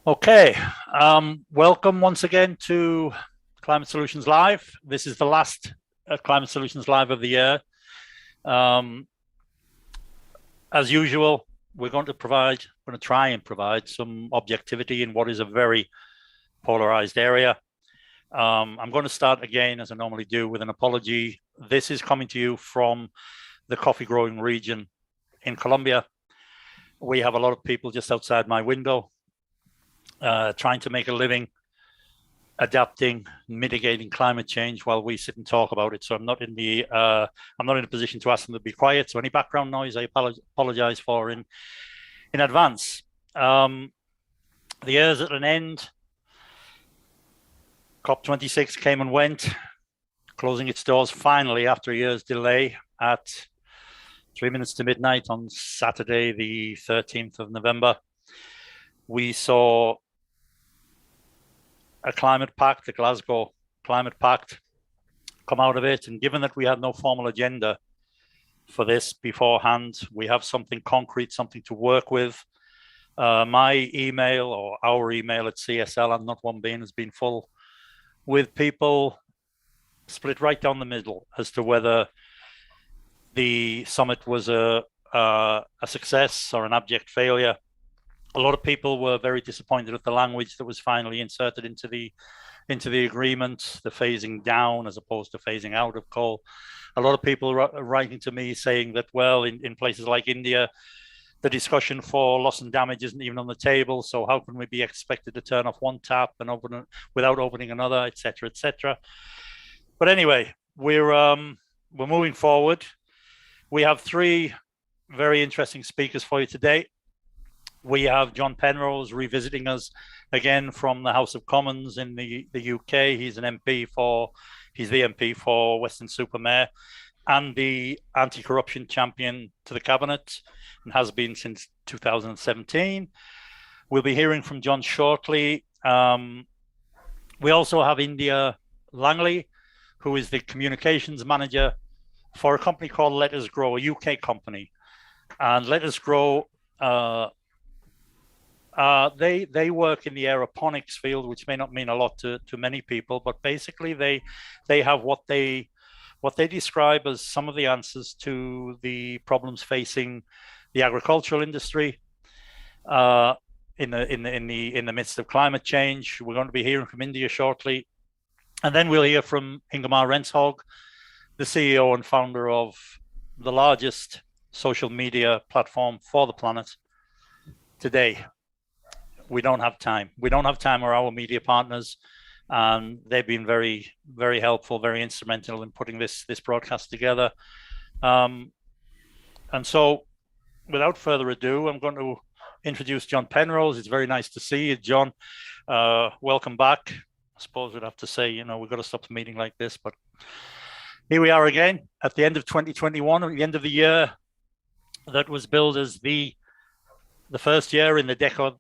Okay, welcome once again to Climate Solutions Live. This is the last Climate Solutions Live of the year. As usual, we're going to try and provide some objectivity in what is a very polarized area. I'm going to start again, as I normally do, with an apology. This is coming to you from the coffee growing region in Colombia. We have a lot of people just outside my window trying to make a living, adapting, mitigating climate change while we sit and talk about it. So I'm not in a position to ask them to be quiet. So any background noise, I apologize for in advance. The year's at an end. COP26 came and went, closing its doors finally after a year's delay at 3 minutes to midnight on Saturday, the 13th of November. We saw a climate pact, the Glasgow Climate Pact, come out of it. And given that we had no formal agenda for this beforehand, we have something concrete, something to work with. My email or our email at CSL, and not one being, has been full with people split right down the middle as to whether the summit was a success or an abject failure. A lot of people were very disappointed at the language that was finally inserted into the agreement, the phasing down as opposed to phasing out of coal. A lot of people writing to me saying that, well, in places like India, the discussion for loss and damage isn't even on the table. So how can we be expected to turn off one tap and open without opening another, et cetera, et cetera. But anyway, we're moving forward. We have three very interesting speakers for you today. We have John Penrose revisiting us again from the House of Commons in the UK. He's the MP for Weston-super-Mare and the anti-corruption champion to the cabinet, and has been since 2017. We'll be hearing from John shortly. We also have India Langley, who is the communications manager for a company called Let Us Grow, a UK company. And Let Us Grow, they work in the aeroponics field, which may not mean a lot to many people, but basically they have what they describe as some of the answers to the problems facing the agricultural industry in the midst of climate change. We're going to be hearing from India shortly, and then we'll hear from Ingemar Renshag, the CEO and founder of the largest social media platform for the planet today. We don't have time. We don't have time with our media partners, and they've been very, very helpful, very instrumental in putting this broadcast together. And so, without further ado, I'm going to introduce John Penrose. It's very nice to see you, John. Welcome back. I suppose we'd have to say, we've got to stop the meeting like this, but here we are again at the end of 2021, at the end of the year that was billed as the first year in the decade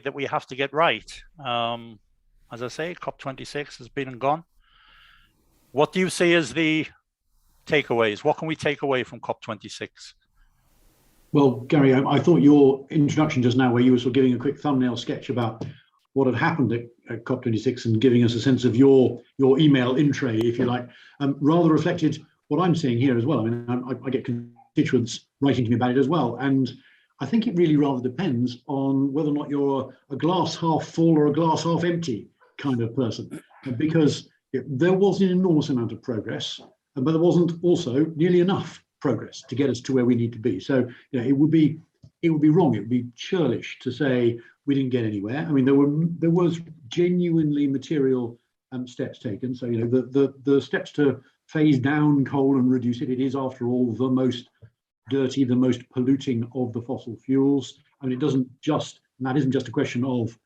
that we have to get right. As I say, COP26 has been and gone. What do you see as the takeaways? What can we take away from COP26? Well, Gary, I thought your introduction just now, where you were sort of giving a quick thumbnail sketch about what had happened at COP26 and giving us a sense of your email in tray, if you like, rather reflected what I'm seeing here as well. I mean, I get constituents writing to me about it as well. And I think it really rather depends on whether or not you're a glass half full or a glass half empty kind of person, because there was an enormous amount of progress, but there wasn't also nearly enough progress to get us to where we need to be. So it would be wrong, it would be churlish to say we didn't get anywhere. I mean, there was genuinely material steps taken. So the steps to phase down coal and reduce it. It is, after all, the most dirty, the most polluting of the fossil fuels. I mean, that isn't just a question of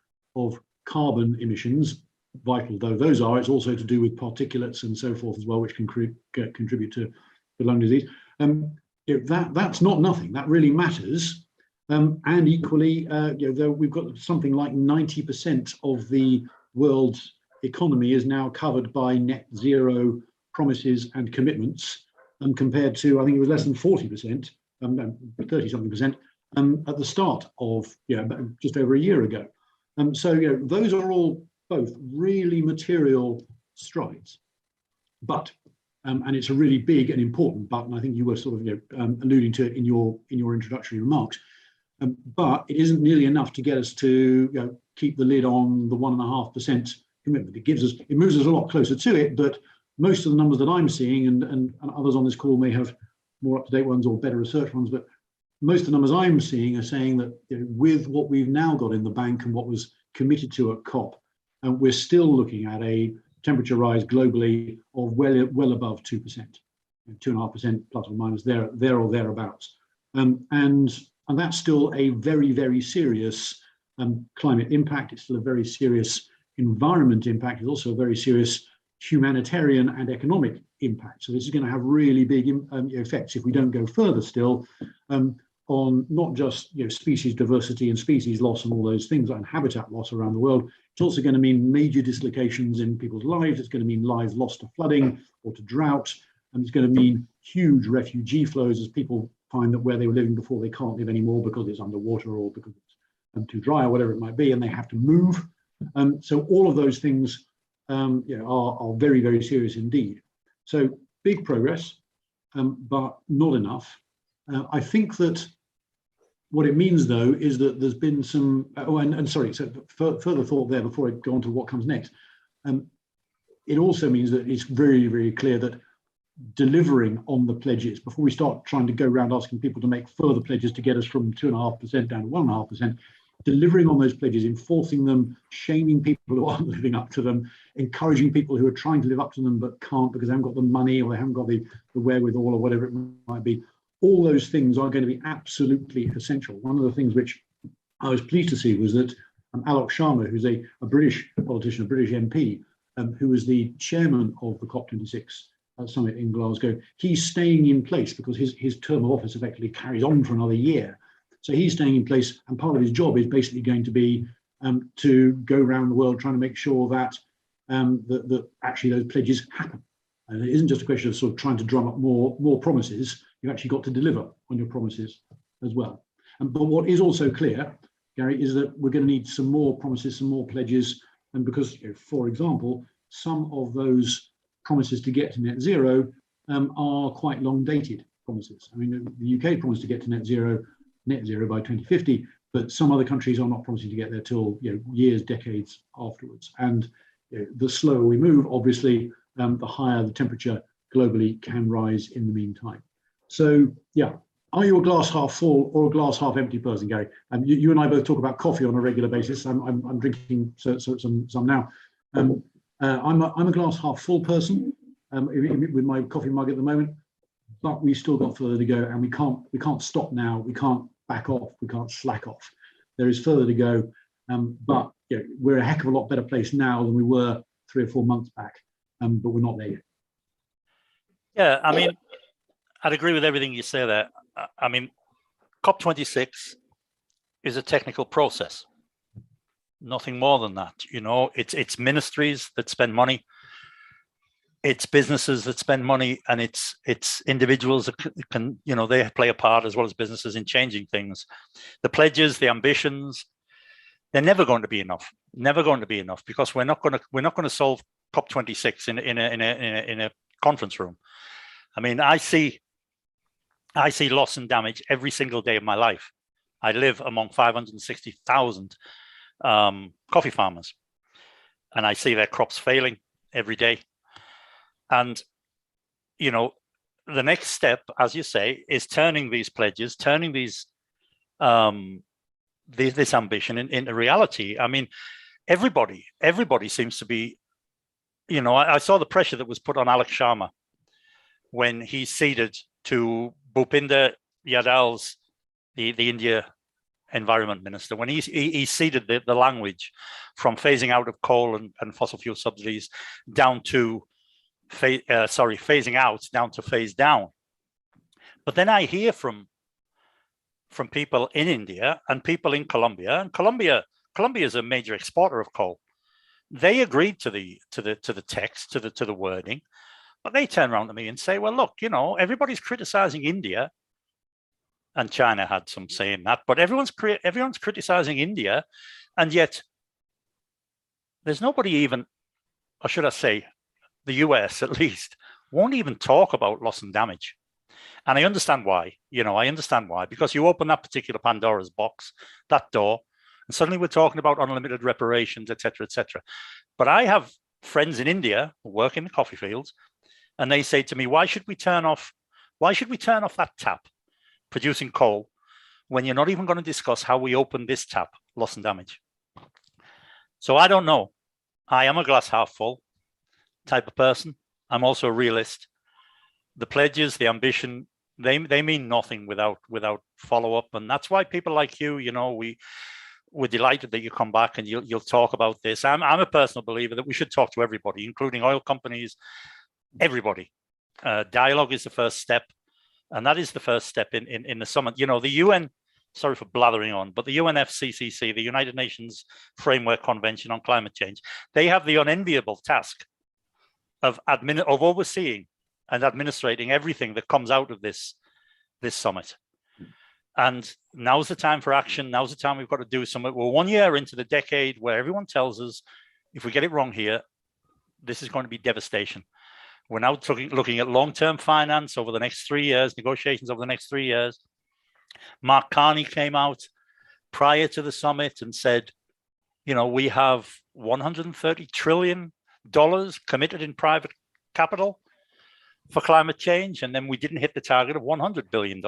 carbon emissions, vital though those are. It's also to do with particulates and so forth as well, which can contribute to lung disease. That's not nothing. That really matters. And equally, we've got something like 90% of the world's economy is now covered by net zero promises and commitments, compared to, I think it was less than 40%, 30-something percent, at the start of just over a year ago. So those are all both really material strides, but and it's a really big and important but, and I think you were sort of alluding to it in your introductory remarks. But it isn't nearly enough to get us to keep the lid on the 1.5% commitment. It moves us a lot closer to it, but most of the numbers that I'm seeing, and others on this call may have more up-to-date ones or better research ones, but most of the numbers I'm seeing are saying that with what we've now got in the bank and what was committed to at COP, we're still looking at a temperature rise globally of well above 2%, 2.5% plus or minus there or thereabouts, and that's still a very, very serious climate impact. It's still a very serious environment impact. It's also a very serious humanitarian and economic impact. So this is going to have really big effects if we don't go further still on not just species diversity and species loss and all those things, and habitat loss around the world. It's also going to mean major dislocations in people's lives. It's going to mean lives lost to flooding or to drought, and it's going to mean huge refugee flows as people find that where they were living before they can't live anymore because it's underwater or because it's too dry or whatever it might be, and they have to move. So all of those things are very, very serious indeed. So big progress, but not enough. I think that what it means, though, is that there's been some, sorry, so further thought there before I go on to what comes next. It also means that it's very, very clear that delivering on the pledges, before we start trying to go around asking people to make further pledges to get us from 2.5% down to 1.5%, delivering on those pledges, enforcing them, shaming people who aren't living up to them, encouraging people who are trying to live up to them but can't because they haven't got the money or they haven't got the wherewithal or whatever it might be. All those things are going to be absolutely essential. One of the things which I was pleased to see was that Alok Sharma, who's a British politician, a British MP, who was the chairman of the COP26 summit in Glasgow, he's staying in place because his term of office effectively carries on for another year. So he's staying in place, and part of his job is basically going to be to go around the world trying to make sure that that actually those pledges happen. And it isn't just a question of sort of trying to drum up more promises. You've actually got to deliver on your promises as well. But what is also clear, Gary, is that we're going to need some more promises, some more pledges, and because, for example, some of those promises to get to net zero are quite long dated promises. I mean, the UK promised to get to net zero by 2050, but some other countries are not promising to get there till years, decades afterwards. And the slower we move, obviously, the higher the temperature globally can rise in the meantime. So yeah, are you a glass half full or a glass half empty person, Gary? And you and I both talk about coffee on a regular basis. I'm drinking some now. I'm a glass half full person with my coffee mug at the moment, but we've still got further to go, and we can't stop now. We can't back off. We can't slack off. There is further to go, but we're a heck of a lot better place now than we were 3 or 4 months back, but we're not there yet. Yeah, I mean, I'd agree with everything you say there. I mean, COP26 is a technical process, nothing more than that. It's ministries that spend money, it's businesses that spend money, and it's individuals that can they play a part as well as businesses in changing things. The pledges, the ambitions, they're never going to be enough. Never going to be enough, because we're not going to solve COP26 in a conference room. I mean, I see loss and damage every single day of my life. I live among 560,000 coffee farmers, and I see their crops failing every day. And, the next step, as you say, is turning these pledges, turning these this ambition into reality. I mean, everybody seems to be, I saw the pressure that was put on Alok Sharma when he ceded to Bhupinder Yadav's, the India Environment Minister, when he ceded the language from phasing out of coal and fossil fuel subsidies down to phasing out down to phase down. But then I hear from people in India and people in Colombia, and Colombia is a major exporter of coal. They agreed to the text, to the wording, but they turn around to me and say, well, look, everybody's criticizing India, and China had some say in that, but everyone's criticizing India, and yet there's nobody even, or should I say, the US at least, won't even talk about loss and damage. And I understand why, I understand why, because you open that particular Pandora's box, that door, and suddenly we're talking about unlimited reparations, et cetera, et cetera. But I have friends in India who work in the coffee fields, and they say to me, why should we turn off that tap producing coal when you're not even going to discuss how we open this tap, loss and damage? So I don't know. I am a glass half full type of person. I'm also a realist. The pledges, the ambition, they mean nothing without follow-up. And that's why people like you, we're delighted that you come back and you'll talk about this. I'm a personal believer that we should talk to everybody, including oil companies, everybody. Dialogue is the first step. And that is the first step in the summit. The UN, sorry for blathering on, but the UNFCCC, the United Nations Framework Convention on Climate Change, they have the unenviable task of overseeing and administrating everything that comes out of this summit. And now's the time for action. Now's the time we've got to do something. We're 1 year into the decade where everyone tells us, if we get it wrong here, this is going to be devastation. We're now looking at long-term finance over the next 3 years, negotiations over the next 3 years. Mark Carney came out prior to the summit and said, we have $130 trillion committed in private capital for climate change, and then we didn't hit the target of $100 billion,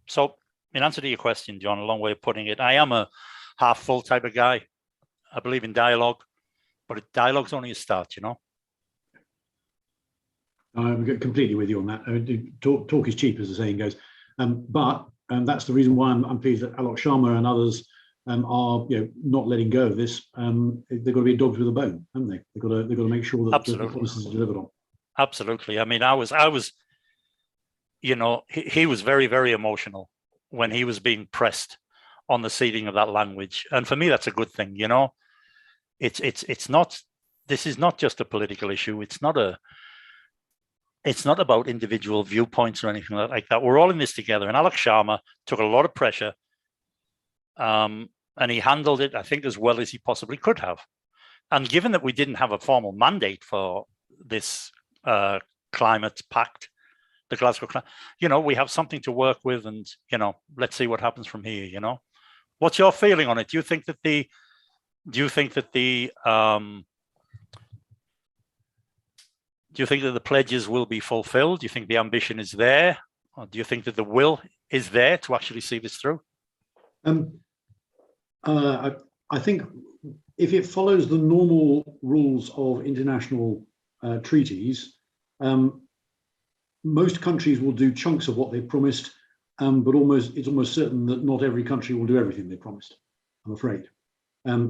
So in answer to your question, John, a long way of putting it, I am a half full type of guy. I believe in dialogue, but dialogue's only a start, I'm completely with you on that. Talk is cheap, as the saying goes. But that's the reason why I'm pleased that Alok Sharma and others are not letting go of this. They've got to be dogs with a bone, haven't they? They've got to make sure that the policies are delivered on. Absolutely. I mean, I was, he was very, very emotional when he was being pressed on the seeding of that language, and for me, that's a good thing. It's not. This is not just a political issue. It's not about individual viewpoints or anything like that. We're all in this together. And Alok Sharma took a lot of pressure, and he handled it, I think, as well as he possibly could have. And given that we didn't have a formal mandate for this climate pact, the Glasgow climate, we have something to work with, and let's see what happens from here. What's your feeling on it? Do you think that the pledges will be fulfilled? Do you think the ambition is there? Or do you think that the will is there to actually see this through? I think if it follows the normal rules of international treaties, most countries will do chunks of what they've promised, but it's almost certain that not every country will do everything they promised, I'm afraid.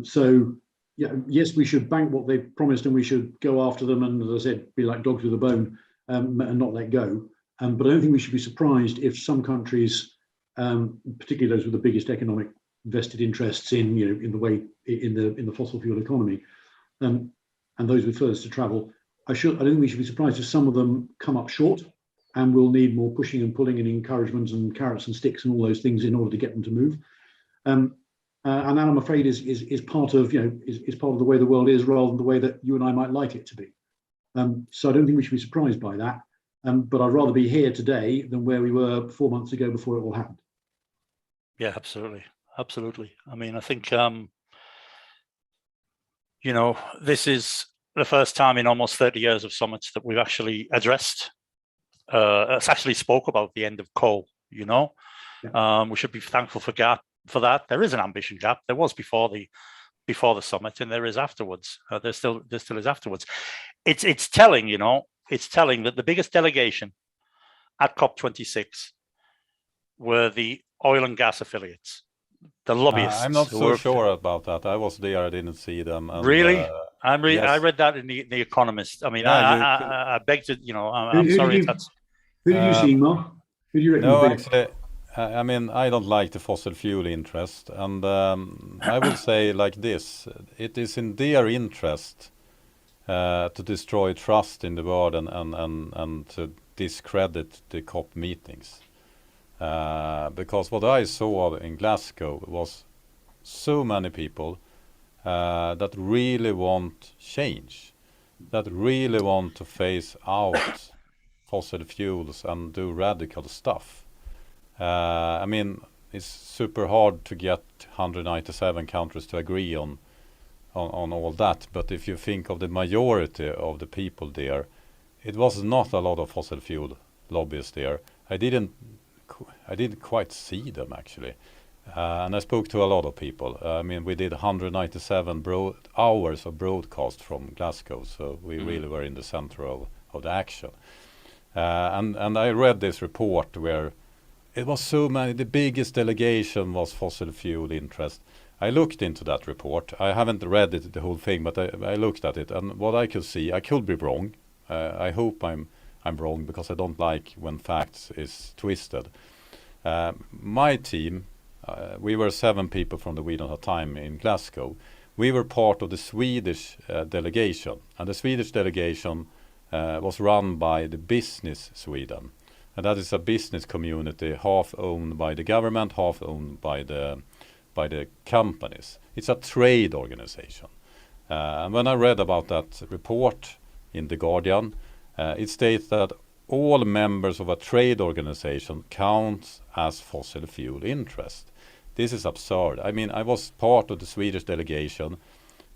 So yes, we should bank what they've promised and we should go after them and, as I said, be like dogs with a bone and not let go. But I don't think we should be surprised if some countries, particularly those with the biggest economic vested interests in the fossil fuel economy, and those with furthest to travel, I don't think we should be surprised if some of them come up short and will need more pushing and pulling and encouragement and carrots and sticks and all those things in order to get them to move. And that, I'm afraid, is part of the way the world is, rather than the way that you and I might like it to be. So I don't think we should be surprised by that. But I'd rather be here today than where we were 4 months ago before it all happened. Yeah, absolutely. I mean, I think this is the first time in almost 30 years of summits that we've actually addressed, actually spoke about the end of coal. Yeah. We should be thankful for that. There is an ambition gap. There was before the summit, and there is afterwards. There still is afterwards. It's telling, it's telling that the biggest delegation at COP26 were the oil and gas affiliates, the lobbyists. I'm not so sure about that. I was there. I didn't see them. And, really? Yes. I read that in the Economist. I mean, I beg to, I'm sorry. Who did you see, Mark? Who do you reckon? No, actually, I mean, I don't like the fossil fuel interest, and I would say like this: it is in their interest to destroy trust in the world and to discredit the COP meetings. Because what I saw in Glasgow was so many people that really want change, that really want to phase out fossil fuels and do radical stuff. I mean, it's super hard to get 197 countries to agree on all that, but if you think of the majority of the people there, it was not a lot of fossil fuel lobbyists there. I didn't quite see them actually, and I spoke to a lot of people. I mean, we did 197 hours of broadcast from Glasgow, so we really were in the center of the action. And I read this report where it was so many. The biggest delegation was fossil fuel interest. I looked into that report. I haven't read it, the whole thing, but I looked at it, and what I could see, I could be wrong. I hope I'm wrong, because I don't like when facts is twisted. My team, we were 7 people from the We Don't Have Time in Glasgow. We were part of the Swedish delegation, and the Swedish delegation was run by the Business Sweden, and that is a business community, half owned by the government, half owned by the companies. It's a trade organization. And when I read about that report in The Guardian, it states that all members of a trade organization count as fossil fuel interest. This is absurd. I mean, I was part of the Swedish delegation.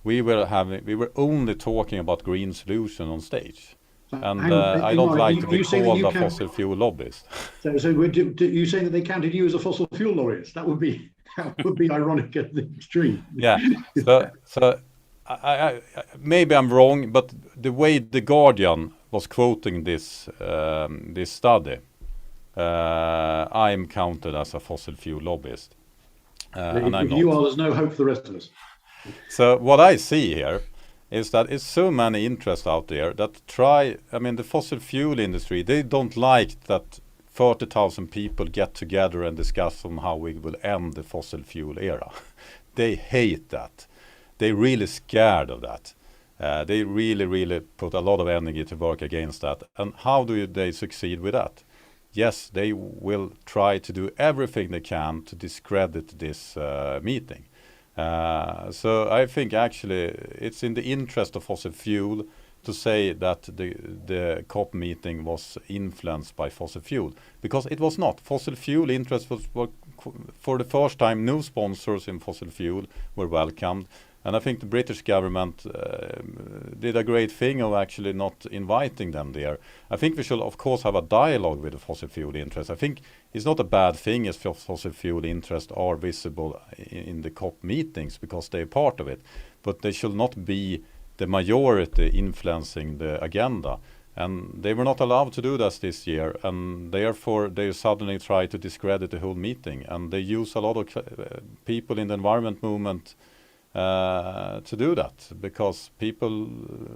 We were only talking about green solution on stage. And I don't like to be called a fossil fuel lobbyist. So you saying that they counted you as a fossil fuel lobbyist? That would be ironic at the extreme. Yeah. So I maybe I'm wrong, but the way The Guardian was quoting this study, I'm counted as a fossil fuel lobbyist. And I'm not. You are, there's no hope for the rest of us. So what I see here is that it's so many interests out there that the fossil fuel industry, they don't like that 30,000 people get together and discuss on how we will end the fossil fuel era. They hate that. They're really scared of that. They really put a lot of energy to work against that. And how do they succeed with that? Yes, they will try to do everything they can to discredit this meeting. So I think actually it's in the interest of fossil fuel to say that the COP meeting was influenced by fossil fuel, because it was not. Fossil fuel interest was for the first time, no sponsors in fossil fuel were welcomed. And I think the British government did a great thing of actually not inviting them there. I think we should, of course, have a dialogue with the fossil fuel interest. I think it's not a bad thing if fossil fuel interests are visible in the COP meetings, because they're part of it. But they should not be the majority influencing the agenda. And they were not allowed to do this year, and therefore they suddenly try to discredit the whole meeting. And they use a lot of people in the environment movement to do that, because people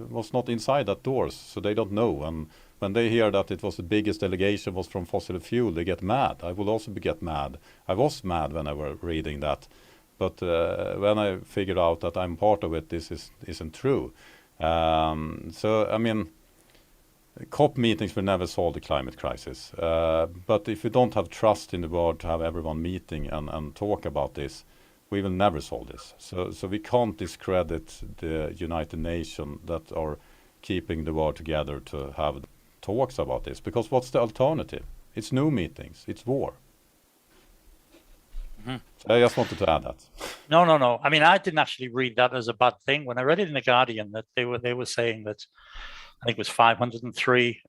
was not inside that doors, so they don't know. And when they hear that it was the biggest delegation was from fossil fuel, they get mad. I will also get mad. I was mad when I was reading that, but when I figured out that I'm part of it, this isn't true. So I mean, COP meetings will never solve the climate crisis, but if we don't have trust in the world to have everyone meeting and talk about this, we will never solve this. So we can't discredit the United Nations that are keeping the world together to have talks about this, because what's the alternative? It's no meetings, it's war. Mm-hmm. So I just wanted to add that. No. I mean, I didn't actually read that as a bad thing. When I read it in The Guardian, that they were saying that, I think it was 503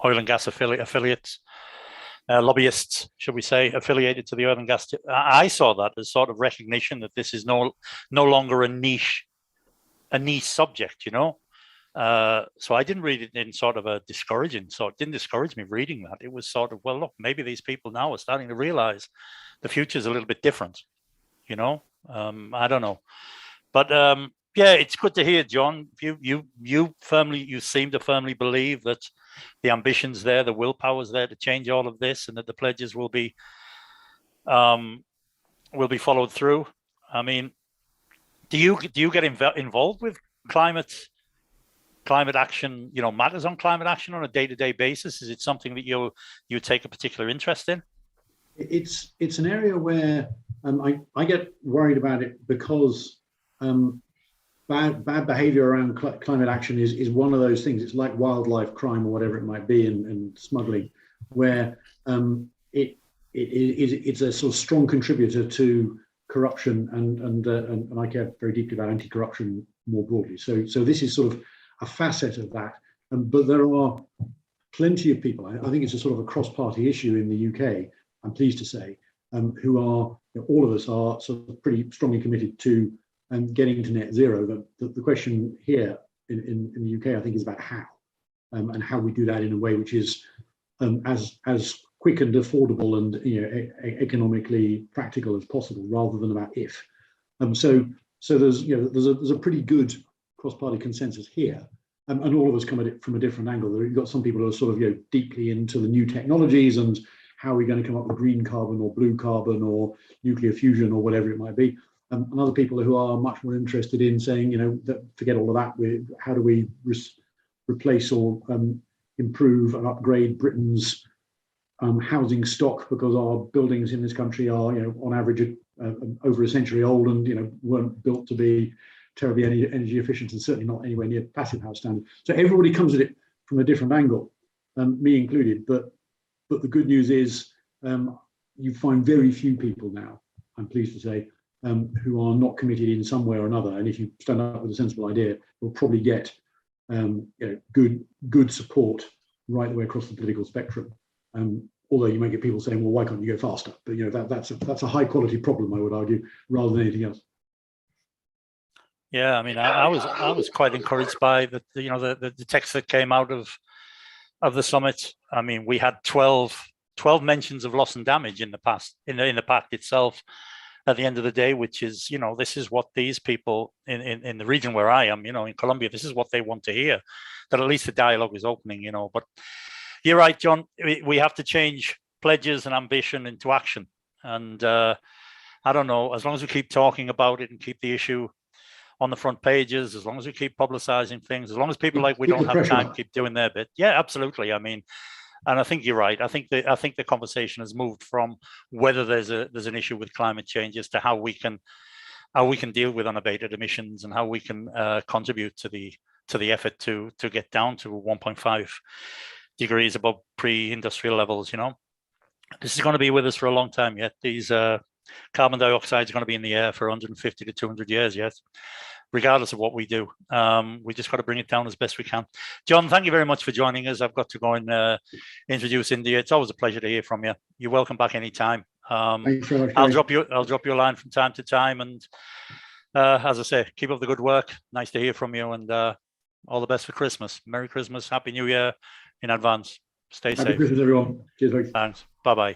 oil and gas affiliates, lobbyists, should we say, affiliated to the oil and gas. I saw that as sort of recognition that this is no longer a niche subject, you know. So I didn't read it in sort of a discouraging. So it didn't discourage me reading that. It was sort of, well, look, maybe these people now are starting to realize the future is a little bit different, you know. I don't know, but yeah, it's good to hear, John. You seem to firmly believe that the ambition's there, the willpower's there to change all of this, and that the pledges will be followed through. I mean, do you get involved with climate action, you know, matters on climate action on a day-to-day basis? Is it something that you take a particular interest in? It's an area where I get worried about it, because bad behavior around climate action is one of those things. It's like wildlife crime or whatever it might be, and smuggling, where it's a sort of strong contributor to corruption, and I care very deeply about anti-corruption more broadly. So this is sort of a facet of that. But there are plenty of people, I think it's a sort of a cross-party issue in the UK, I'm pleased to say, who are, all of us are sort of pretty strongly committed to getting to net zero. The question here in the UK, I think, is about how, and how we do that in a way which is as quick and affordable and economically practical as possible, rather than about if. So there's a pretty good cross-party consensus here. And all of us come at it from a different angle. You've got some people who are sort of deeply into the new technologies and how are we going to come up with green carbon or blue carbon or nuclear fusion or whatever it might be. And other people who are much more interested in saying, that forget all of that. How do we replace or improve and upgrade Britain's housing stock, because our buildings in this country are, on average, over a century old and weren't built to be terribly energy efficient, and certainly not anywhere near passive house standard. So everybody comes at it from a different angle, me included. But the good news is you find very few people now, I'm pleased to say, who are not committed in some way or another. And if you stand up with a sensible idea, you'll probably get good support right the way across the political spectrum. Although you may get people saying, well, why can't you go faster? But that's a high quality problem, I would argue, rather than anything else. Yeah, I mean, I was quite encouraged by the text that came out of the summit. I mean, we had 12 mentions of loss and damage in the past in the pact itself. At the end of the day, which is, this is what these people in the region where I am, in Colombia, this is what they want to hear. That at least the dialogue is opening, But you're right, John. We have to change pledges and ambition into action. And I don't know, as long as we keep talking about it and keep the issue on the front pages, as long as we keep publicizing things, as long as people like we don't have time keep doing their bit. Yeah, absolutely. I mean, and I think you're right. I think the conversation has moved from whether there's an issue with climate change as to how we can deal with unabated emissions and how we can contribute to the effort to get down to 1.5 degrees above pre-industrial levels. This is going to be with us for a long time yet. These carbon dioxide is going to be in the air for 150 to 200 years yet, regardless of what we do. We just got to bring it down as best we can. John, thank you very much for joining us. I've got to go and introduce India. It's always a pleasure to hear from you. You're welcome back anytime. Thanks very much, I'll drop you a line from time to time. And as I say, keep up the good work. Nice to hear from you, and all the best for Christmas. Merry Christmas. Happy New Year in advance. Stay safe. Happy Christmas, everyone. Cheers. Thanks. Bye-bye.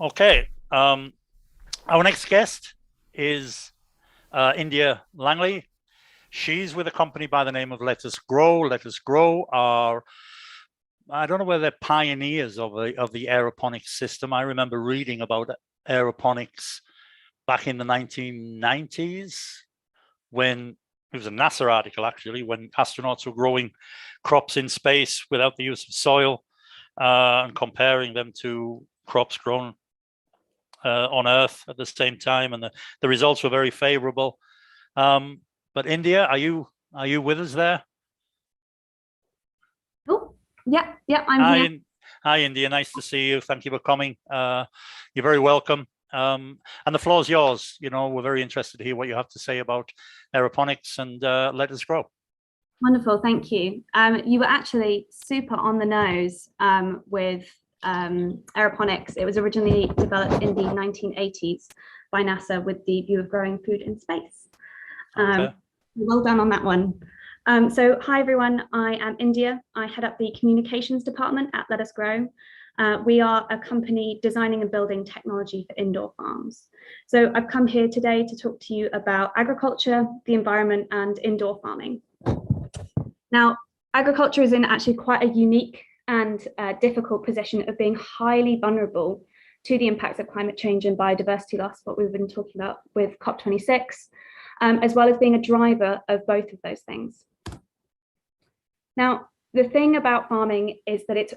Okay. Our next guest is India Langley. She's with a company by the name of Let Us Grow. Let Us Grow are, I don't know whether they're pioneers of the aeroponics system. I remember reading about aeroponics back in the 1990s, when it was a NASA article, actually, when astronauts were growing crops in space without the use of soil, and comparing them to crops grown on Earth at the same time, and the results were very favorable. But India, are you with us there? Oh, yeah, I'm here. Hi, India. Nice to see you. Thank you for coming. You're very welcome. And the floor is yours. We're very interested to hear what you have to say about aeroponics and Let Us Grow. Wonderful, thank you. You were actually super on the nose with aeroponics. It was originally developed in the 1980s by NASA with the view of growing food in space. Okay. Well done on that one. So hi everyone, I am India. I head up the communications department at Let Us Grow. We are a company designing and building technology for indoor farms. So I've come here today to talk to you about agriculture, the environment, and indoor farming. Now, agriculture is in actually quite a unique and difficult position of being highly vulnerable to the impacts of climate change and biodiversity loss, what we've been talking about with COP26, as well as being a driver of both of those things. Now, the thing about farming is that it's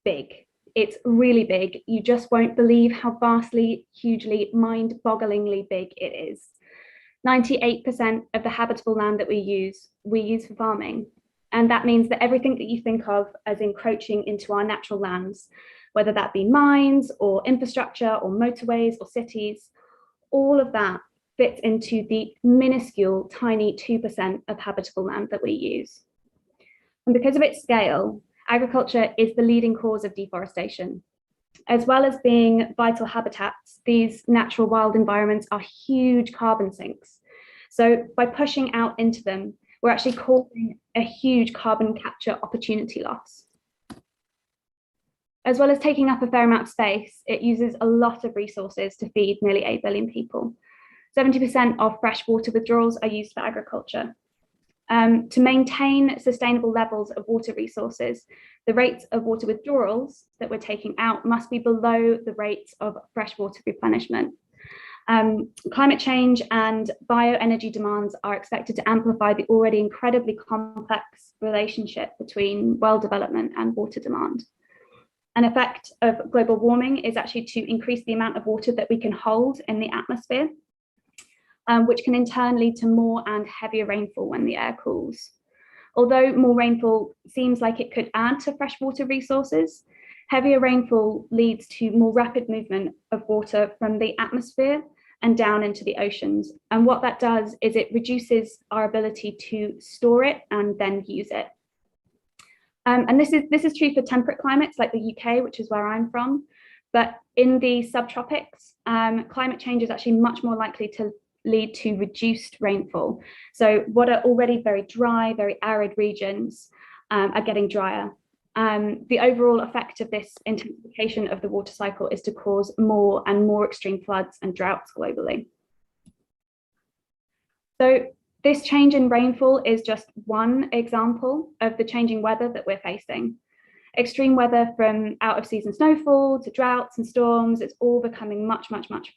big. It's really big. You just won't believe how vastly, hugely, mind-bogglingly big it is. 98% of the habitable land that we use for farming. And that means that everything that you think of as encroaching into our natural lands, whether that be mines or infrastructure or motorways or cities, all of that fits into the minuscule, tiny 2% of habitable land that we use. And because of its scale, agriculture is the leading cause of deforestation. As well as being vital habitats, these natural wild environments are huge carbon sinks. So by pushing out into them, we're actually causing a huge carbon capture opportunity loss. As well as taking up a fair amount of space, it uses a lot of resources to feed nearly 8 billion people. 70% of fresh water withdrawals are used for agriculture. To maintain sustainable levels of water resources, the rates of water withdrawals that we're taking out must be below the rates of freshwater replenishment. Climate change and bioenergy demands are expected to amplify the already incredibly complex relationship between well development and water demand. An effect of global warming is actually to increase the amount of water that we can hold in the atmosphere, which can in turn lead to more and heavier rainfall when the air cools. Although more rainfall seems like it could add to freshwater resources, heavier rainfall leads to more rapid movement of water from the atmosphere and down into the oceans. And what that does is it reduces our ability to store it and then use it. And this is true for temperate climates like the UK, which is where I'm from. But in the subtropics, climate change is actually much more likely to lead to reduced rainfall. So what are already very dry, very arid regions are getting drier. The overall effect of this intensification of the water cycle is to cause more and more extreme floods and droughts globally. So this change in rainfall is just one example of the changing weather that we're facing. Extreme weather from out of season snowfall to droughts and storms, it's all becoming much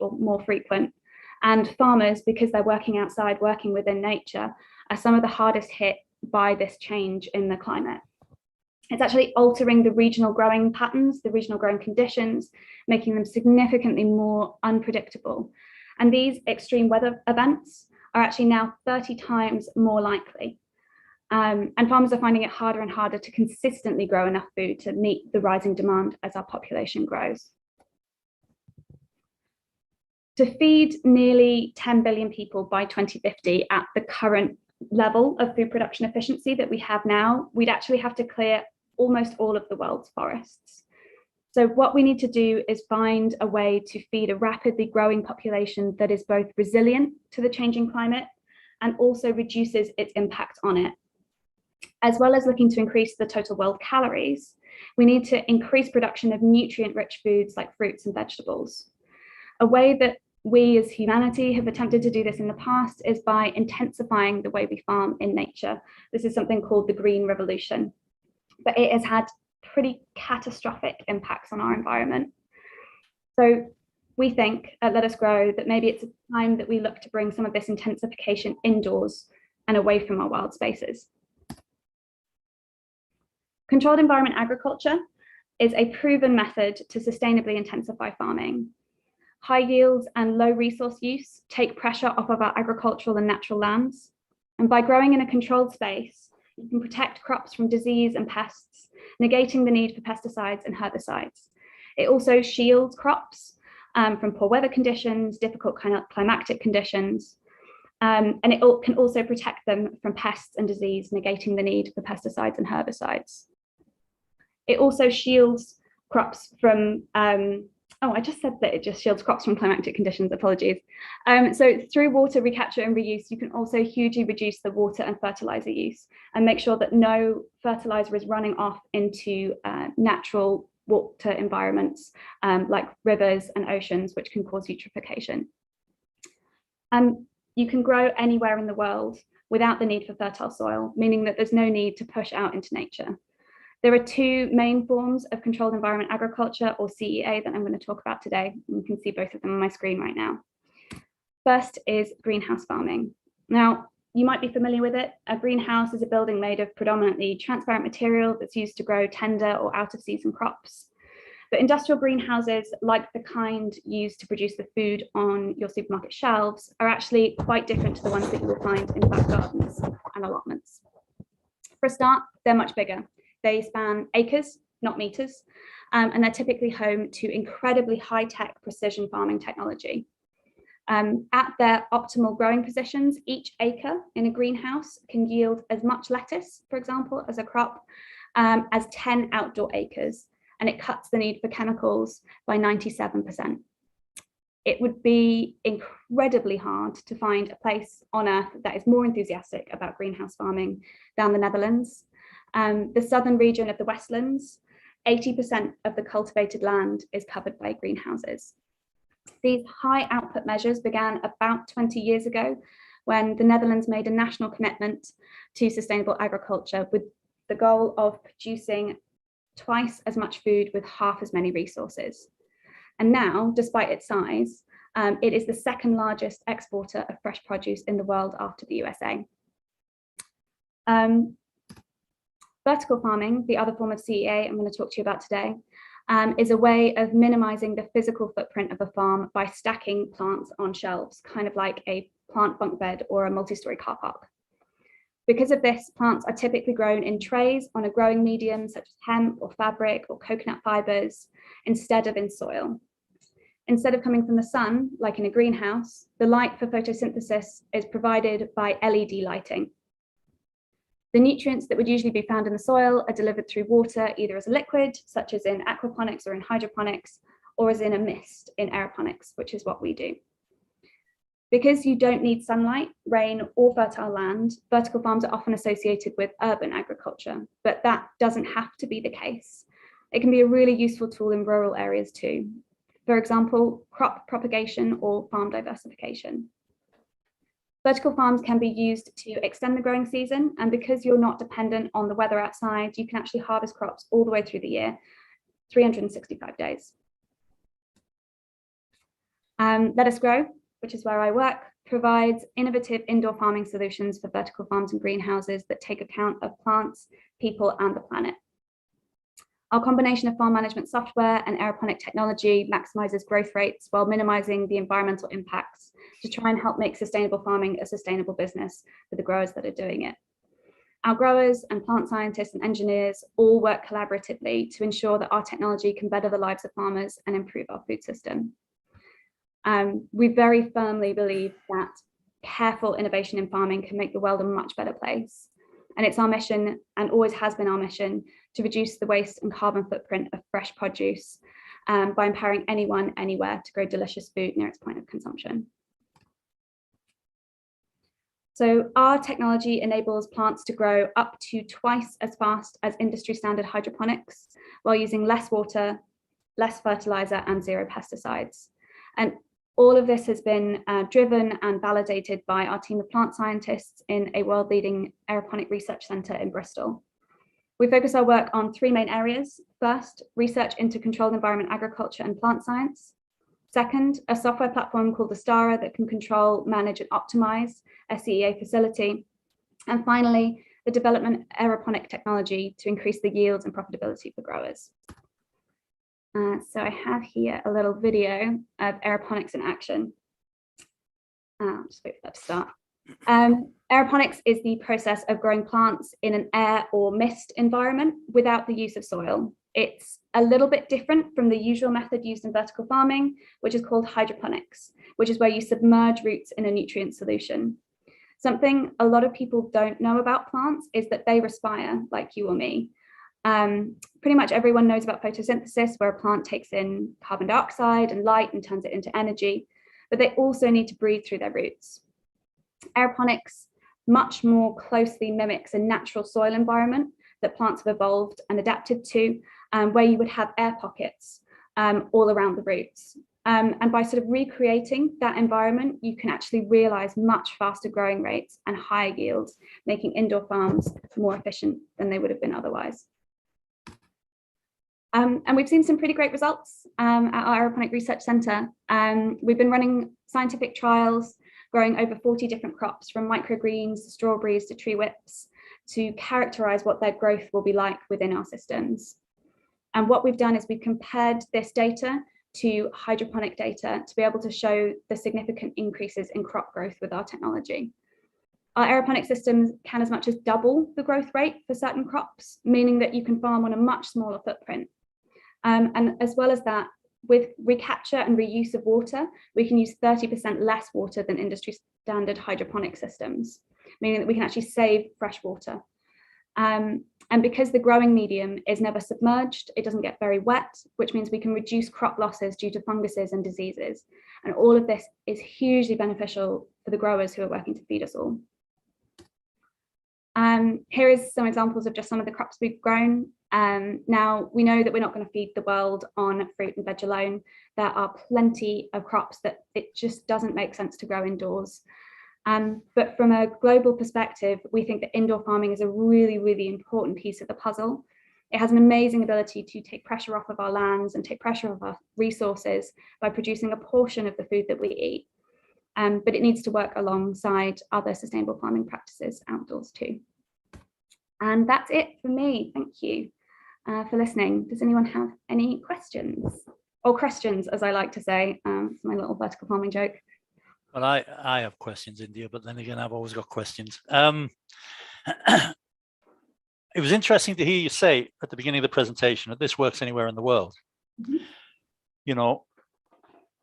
more frequent. And farmers, because they're working outside, working within nature, are some of the hardest hit by this change in the climate. It's actually altering the regional growing patterns, the regional growing conditions, making them significantly more unpredictable. And these extreme weather events are actually now 30 times more likely. And farmers are finding it harder and harder to consistently grow enough food to meet the rising demand as our population grows. To feed nearly 10 billion people by 2050 at the current level of food production efficiency that we have now, we'd actually have to clear almost all of the world's forests. So what we need to do is find a way to feed a rapidly growing population that is both resilient to the changing climate and also reduces its impact on it. As well as looking to increase the total world calories, we need to increase production of nutrient-rich foods like fruits and vegetables. A way that we as humanity have attempted to do this in the past is by intensifying the way we farm in nature. This is something called the Green Revolution, but it has had pretty catastrophic impacts on our environment. So we think at Let Us Grow that maybe it's a time that we look to bring some of this intensification indoors and away from our wild spaces. Controlled environment agriculture is a proven method to sustainably intensify farming. High yields and low resource use take pressure off of our agricultural and natural lands. And by growing in a controlled space, you can protect crops from disease and pests, negating the need for pesticides and herbicides. It also shields crops from poor weather conditions, difficult climatic conditions, and it can also protect them from pests and disease, negating the need for pesticides and herbicides. It also shields crops from I just said that it just shields crops from climatic conditions, apologies. So through water recapture and reuse, you can also hugely reduce the water and fertilizer use and make sure that no fertilizer is running off into natural water environments like rivers and oceans, which can cause eutrophication. You can grow anywhere in the world without the need for fertile soil, meaning that there's no need to push out into nature. There are two main forms of controlled environment agriculture, or CEA, that I'm going to talk about today. You can see both of them on my screen right now. First is greenhouse farming. Now, you might be familiar with it. A greenhouse is a building made of predominantly transparent material that's used to grow tender or out of season crops. But industrial greenhouses, like the kind used to produce the food on your supermarket shelves, are actually quite different to the ones that you will find in back gardens and allotments. For a start, they're much bigger. They span acres, not meters, and they're typically home to incredibly high-tech precision farming technology. At their optimal growing positions, each acre in a greenhouse can yield as much lettuce, for example, as a crop, as 10 outdoor acres, and it cuts the need for chemicals by 97%. It would be incredibly hard to find a place on Earth that is more enthusiastic about greenhouse farming than the Netherlands. The southern region of the Westlands, 80% of the cultivated land is covered by greenhouses. These high output measures began about 20 years ago when the Netherlands made a national commitment to sustainable agriculture with the goal of producing twice as much food with half as many resources. And now, despite its size, it is the second largest exporter of fresh produce in the world after the USA. Vertical farming, the other form of CEA I'm going to talk to you about today, is a way of minimizing the physical footprint of a farm by stacking plants on shelves, kind of like a plant bunk bed or a multi-story car park. Because of this, plants are typically grown in trays on a growing medium such as hemp or fabric or coconut fibers, instead of in soil. Instead of coming from the sun, like in a greenhouse, the light for photosynthesis is provided by LED lighting. The nutrients that would usually be found in the soil are delivered through water, either as a liquid, such as in aquaponics or in hydroponics, or as in a mist in aeroponics, which is what we do. Because you don't need sunlight, rain, or fertile land, vertical farms are often associated with urban agriculture, but that doesn't have to be the case. It can be a really useful tool in rural areas too. For example, crop propagation or farm diversification. Vertical farms can be used to extend the growing season, and because you're not dependent on the weather outside, you can actually harvest crops all the way through the year, 365 days. Let Us Grow, which is where I work, provides innovative indoor farming solutions for vertical farms and greenhouses that take account of plants, people, and the planet. Our combination of farm management software and aeroponic technology maximizes growth rates while minimizing the environmental impacts to try and help make sustainable farming a sustainable business for the growers that are doing it. Our growers and plant scientists and engineers all work collaboratively to ensure that our technology can better the lives of farmers and improve our food system. We very firmly believe that careful innovation in farming can make the world a much better place. And it's our mission, and always has been our mission, to reduce the waste and carbon footprint of fresh produce by empowering anyone, anywhere to grow delicious food near its point of consumption. So our technology enables plants to grow up to twice as fast as industry standard hydroponics, while using less water, less fertilizer, and zero pesticides. And all of this has been driven and validated by our team of plant scientists in a world-leading aeroponic research centre in Bristol. We focus our work on three main areas. First, research into controlled environment agriculture and plant science. Second, a software platform called Astara that can control, manage, and optimize a CEA facility. And finally, the development of aeroponic technology to increase the yields and profitability for growers. So I have here a little video of aeroponics in action. I'll just wait for that to start. Aeroponics is the process of growing plants in an air or mist environment without the use of soil. It's a little bit different from the usual method used in vertical farming, which is called hydroponics, which is where you submerge roots in a nutrient solution. Something a lot of people don't know about plants is that they respire like you or me. Pretty much everyone knows about photosynthesis, where a plant takes in carbon dioxide and light and turns it into energy, but they also need to breathe through their roots. Aeroponics much more closely mimics a natural soil environment that plants have evolved and adapted to, where you would have air pockets all around the roots. And by sort of recreating that environment, you can actually realize much faster growing rates and higher yields, making indoor farms more efficient than they would have been otherwise. And we've seen some pretty great results at our Aeroponic Research Centre. We've been running scientific trials, growing over 40 different crops, from microgreens to strawberries to tree whips, to characterize what their growth will be like within our systems. And what we've done is we've compared this data to hydroponic data to be able to show the significant increases in crop growth with our technology. Our aeroponic systems can as much as double the growth rate for certain crops, meaning that you can farm on a much smaller footprint. And as well as that, with recapture and reuse of water, we can use 30% less water than industry standard hydroponic systems, meaning that we can actually save fresh water. And because the growing medium is never submerged, it doesn't get very wet, which means we can reduce crop losses due to funguses and diseases. And all of this is hugely beneficial for the growers who are working to feed us all. Here is some examples of just some of the crops we've grown. Now, we know that we're not going to feed the world on fruit and veg alone. There are plenty of crops that it just doesn't make sense to grow indoors. But from a global perspective, we think that indoor farming is a really, really important piece of the puzzle. It has an amazing ability to take pressure off of our lands and take pressure off our resources by producing a portion of the food that we eat. But it needs to work alongside other sustainable farming practices outdoors too. And that's it for me. Thank you for listening. Does anyone have any questions? Or questions, as I like to say. It's my little vertical farming joke. Well, I have questions, India, but then again, I've always got questions. It was interesting to hear you say at the beginning of the presentation that this works anywhere in the world. Mm-hmm. You know,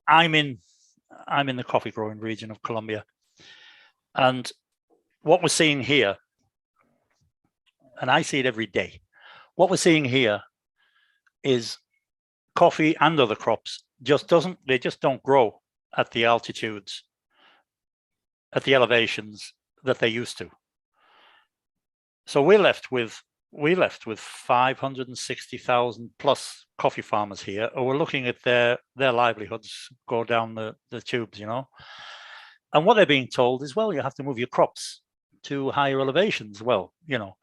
I'm in the coffee growing region of Colombia, and what we're seeing here, and I see it every day, what we're seeing here is coffee and other crops just don't grow at the altitudes, at the elevations that they used to. So we're left with 560,000 plus coffee farmers here, or we're looking at their livelihoods go down the tubes, you know. And what they're being told is, well, you have to move your crops to higher elevations. Well, you know,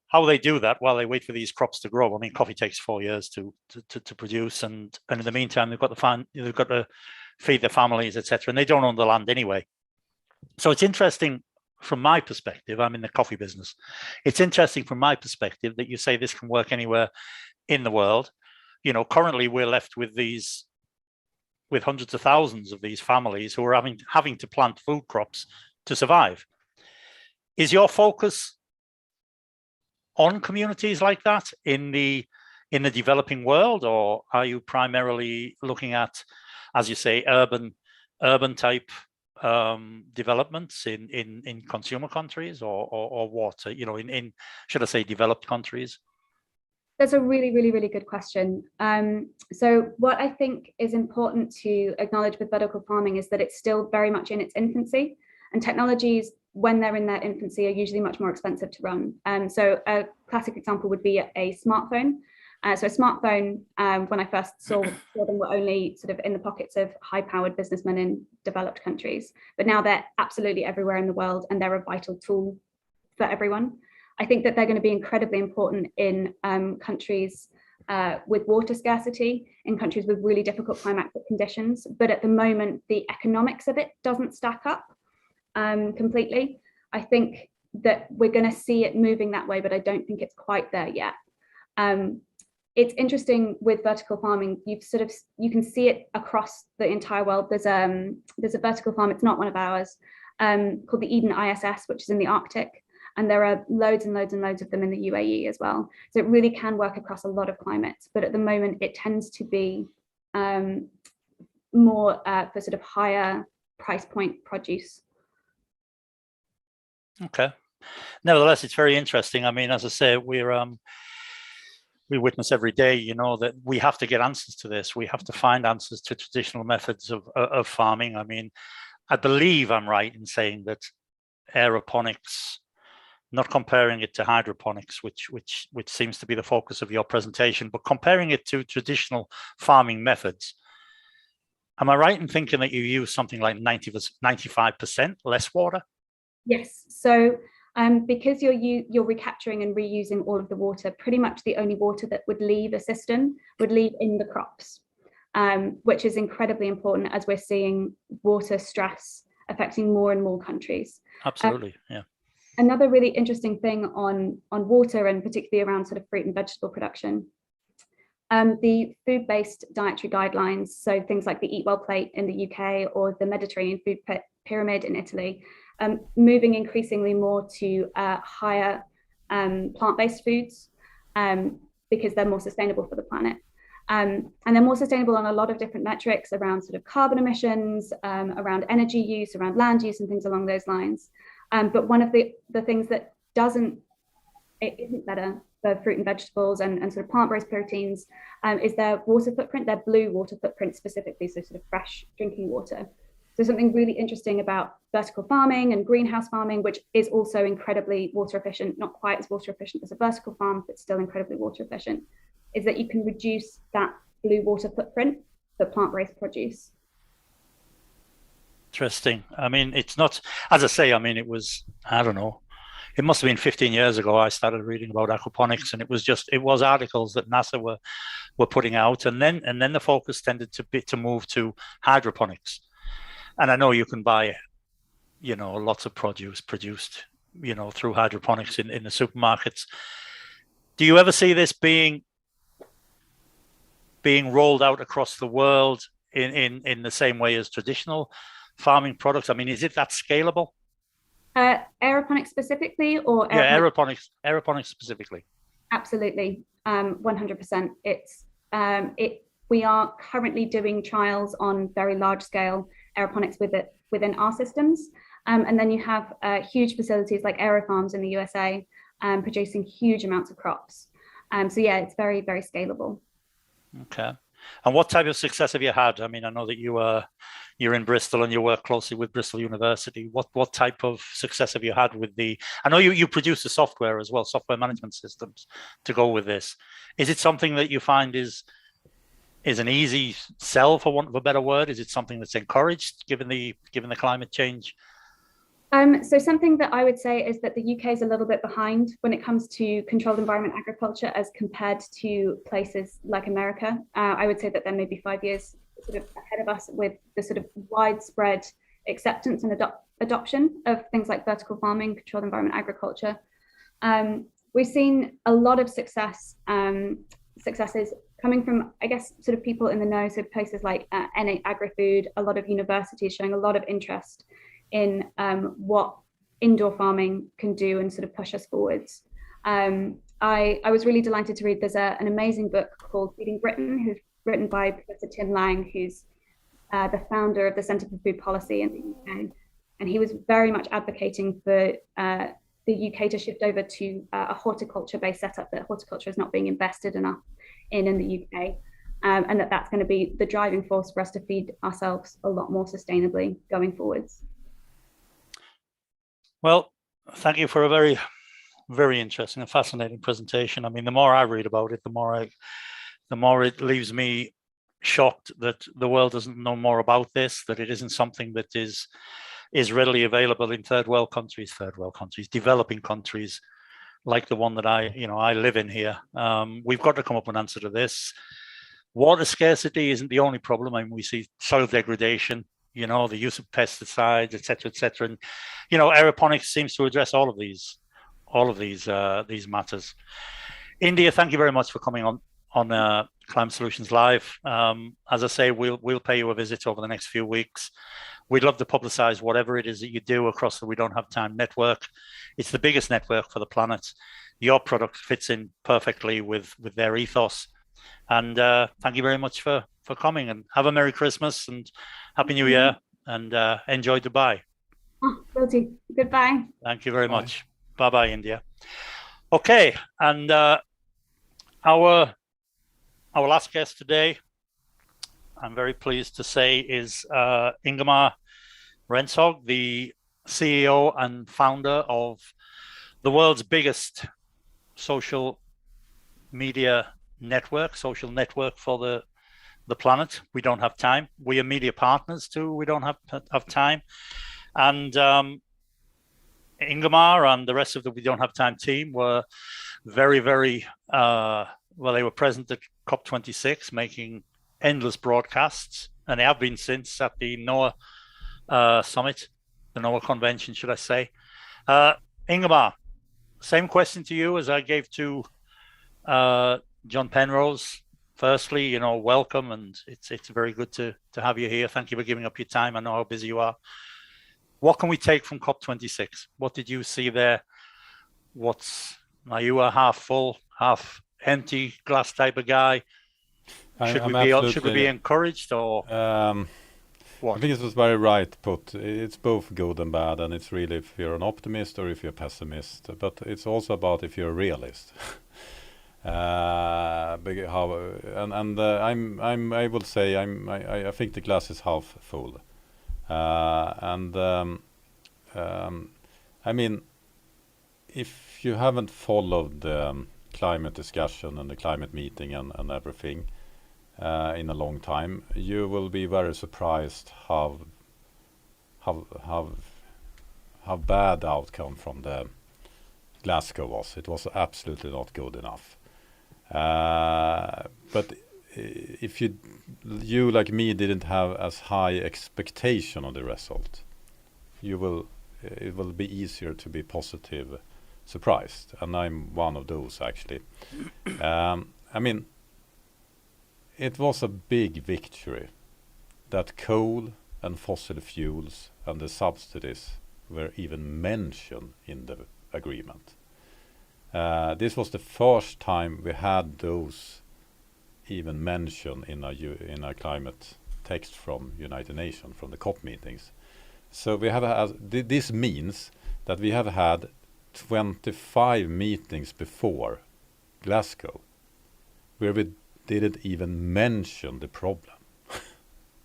how they do that while they wait for these crops to grow. I mean, coffee takes 4 years to produce, and in the meantime, they've got to feed their families, etc. And they don't own the land anyway. So it's interesting from my perspective. I'm in the coffee business. It's interesting from my perspective that you say this can work anywhere in the world. You know, currently we're left with hundreds of thousands of these families who are having to plant food crops to survive. Is your focus on communities like that in the developing world, or are you primarily looking at, as you say, urban type developments in consumer countries, or what, you know, in should I say developed countries? That's a really, really, really good question. So what I think is important to acknowledge with vertical farming is that it's still very much in its infancy, and technologies, when they're in their infancy, are usually much more expensive to run. So a classic example would be a smartphone. So a smartphone, when I first saw them, were only sort of in the pockets of high-powered businessmen in developed countries. But now they're absolutely everywhere in the world, and they're a vital tool for everyone. I think that they're going to be incredibly important in countries with water scarcity, in countries with really difficult climatic conditions. But at the moment, the economics of it doesn't stack up completely. I think that we're going to see it moving that way, but I don't think it's quite there yet. It's interesting with vertical farming. You can see it across the entire world. There's a vertical farm. It's not one of ours, called the Eden ISS, which is in the Arctic, and there are loads and loads and loads of them in the UAE as well. So it really can work across a lot of climates. But at the moment, it tends to be more for sort of higher price point produce. Okay. Nevertheless, it's very interesting. I mean, as I say, we witness every day, you know, that we have to get answers to this. We have to find answers to traditional methods of farming. I mean, I believe I'm right in saying that aeroponics, not comparing it to hydroponics, which seems to be the focus of your presentation, but comparing it to traditional farming methods. Am I right in thinking that you use something like 95% less water? Yes. So because you're recapturing and reusing all of the water, pretty much the only water that would leave a system would leave in the crops, which is incredibly important as we're seeing water stress affecting more and more countries. Absolutely, yeah. Another really interesting thing on water, and particularly around sort of fruit and vegetable production, The food-based dietary guidelines, so things like the Eat Well plate in the UK or the Mediterranean food pyramid in Italy, moving increasingly more to higher plant-based foods because they're more sustainable for the planet. And they're more sustainable on a lot of different metrics around sort of carbon emissions, around energy use, around land use and things along those lines. But one of the things that isn't better for fruit and vegetables and sort of plant-based proteins is their water footprint, their blue water footprint specifically, so sort of fresh drinking water. So something really interesting about vertical farming and greenhouse farming, which is also incredibly water efficient, not quite as water efficient as a vertical farm, but still incredibly water efficient, is that you can reduce that blue water footprint for plant-based produce. Interesting. I mean, it's not, as I say, I mean, it was, I don't know, it must have been 15 years ago I started reading about aquaponics, and it was articles that NASA were putting out, and then the focus tended to move to hydroponics. And I know you can buy, lots of produce produced, through hydroponics in the supermarkets. Do you ever see this being rolled out across the world in the same way as traditional farming products? I mean, is it that scalable? Aeroponics specifically, or aeroponics specifically? Absolutely, 100%. We are currently doing trials on very large scale aeroponics within our systems, and then you have huge facilities like aerofarms in the USA producing huge amounts of crops. So yeah, it's very, very scalable. Okay. And what type of success have you had? I mean, I know that you're in Bristol and you work closely with Bristol University. What type of success have you had with I know you produce the software as well, software management systems to go with this. Is it something that you find is an easy sell, for want of a better word? Is it something that's encouraged given the climate change? So something that I would say is that the UK is a little bit behind when it comes to controlled environment agriculture as compared to places like America. I would say that they're maybe 5 years sort of ahead of us with the sort of widespread acceptance and adoption of things like vertical farming, controlled environment agriculture. We've seen a lot of successes coming from, I guess, sort of people in the know, so places like N8 Agri-Food, a lot of universities showing a lot of interest in what indoor farming can do and sort of push us forwards. I was really delighted to read, there's an amazing book called Feeding Britain, who's written by Professor Tim Lang, who's the founder of the Centre for Food Policy in the UK. And he was very much advocating for the UK to shift over to a horticulture-based setup, that horticulture is not being invested enough in the UK. And that's going to be the driving force for us to feed ourselves a lot more sustainably going forwards. Well, thank you for a very, very interesting and fascinating presentation. I mean, the more I read about it, the more it leaves me shocked that the world doesn't know more about this, that it isn't something that is readily available in third world countries, developing countries like the one that I live in here. We've got to come up with an answer to this. Water scarcity isn't the only problem. I mean, we see soil degradation, the use of pesticides, et cetera, and aeroponics seems to address all of these matters. India, thank you very much for coming on Climate Solutions Live. As I say, we'll pay you a visit over the next few weeks. We'd love to publicize whatever it is that you do across the We Don't Have Time network. It's the biggest network for the planet. Your product fits in perfectly with their ethos. And thank you very much for coming, and have a Merry Christmas and Happy New Year, and enjoy Dubai. Oh, guilty. Goodbye. Thank you very much. Bye-bye, India. Okay, and our last guest today, I'm very pleased to say, is Ingemar Rentzhog, the CEO and founder of the world's biggest social media network, social network for the planet. We Don't Have Time. We are media partners too. We Don't Have Time. And Ingemar and the rest of the We Don't Have Time team were very, very, they were present at COP26, making endless broadcasts, and they have been since at the NOAA summit, the NOAA convention, should I say. Ingemar, same question to you as I gave to John Penrose. firstly, you know, welcome, and it's very good to have you here. Thank you for giving up your time. I know how busy you are. What can we take from COP26? What did you see there? Are you a half full, half empty glass type of guy? Should we be encouraged, or what? I think it was very right put. It's both good and bad, and it's really if you're an optimist or if you're a pessimist. But it's also about if you're a realist. I would say I think the glass is half full, I mean, if you haven't followed the climate discussion and the climate meeting and everything in a long time, you will be very surprised how bad the outcome from the Glasgow was. It was absolutely not good enough. But if you like me didn't have as high expectation of the result, it will be easier to be positive surprised, and I'm one of those actually. I mean, it was a big victory that coal and fossil fuels and the subsidies were even mentioned in the agreement. This was the first time we had those even mentioned in a climate text from United Nations, from the COP meetings. So we have this means that we have had 25 meetings before Glasgow where we didn't even mention the problem.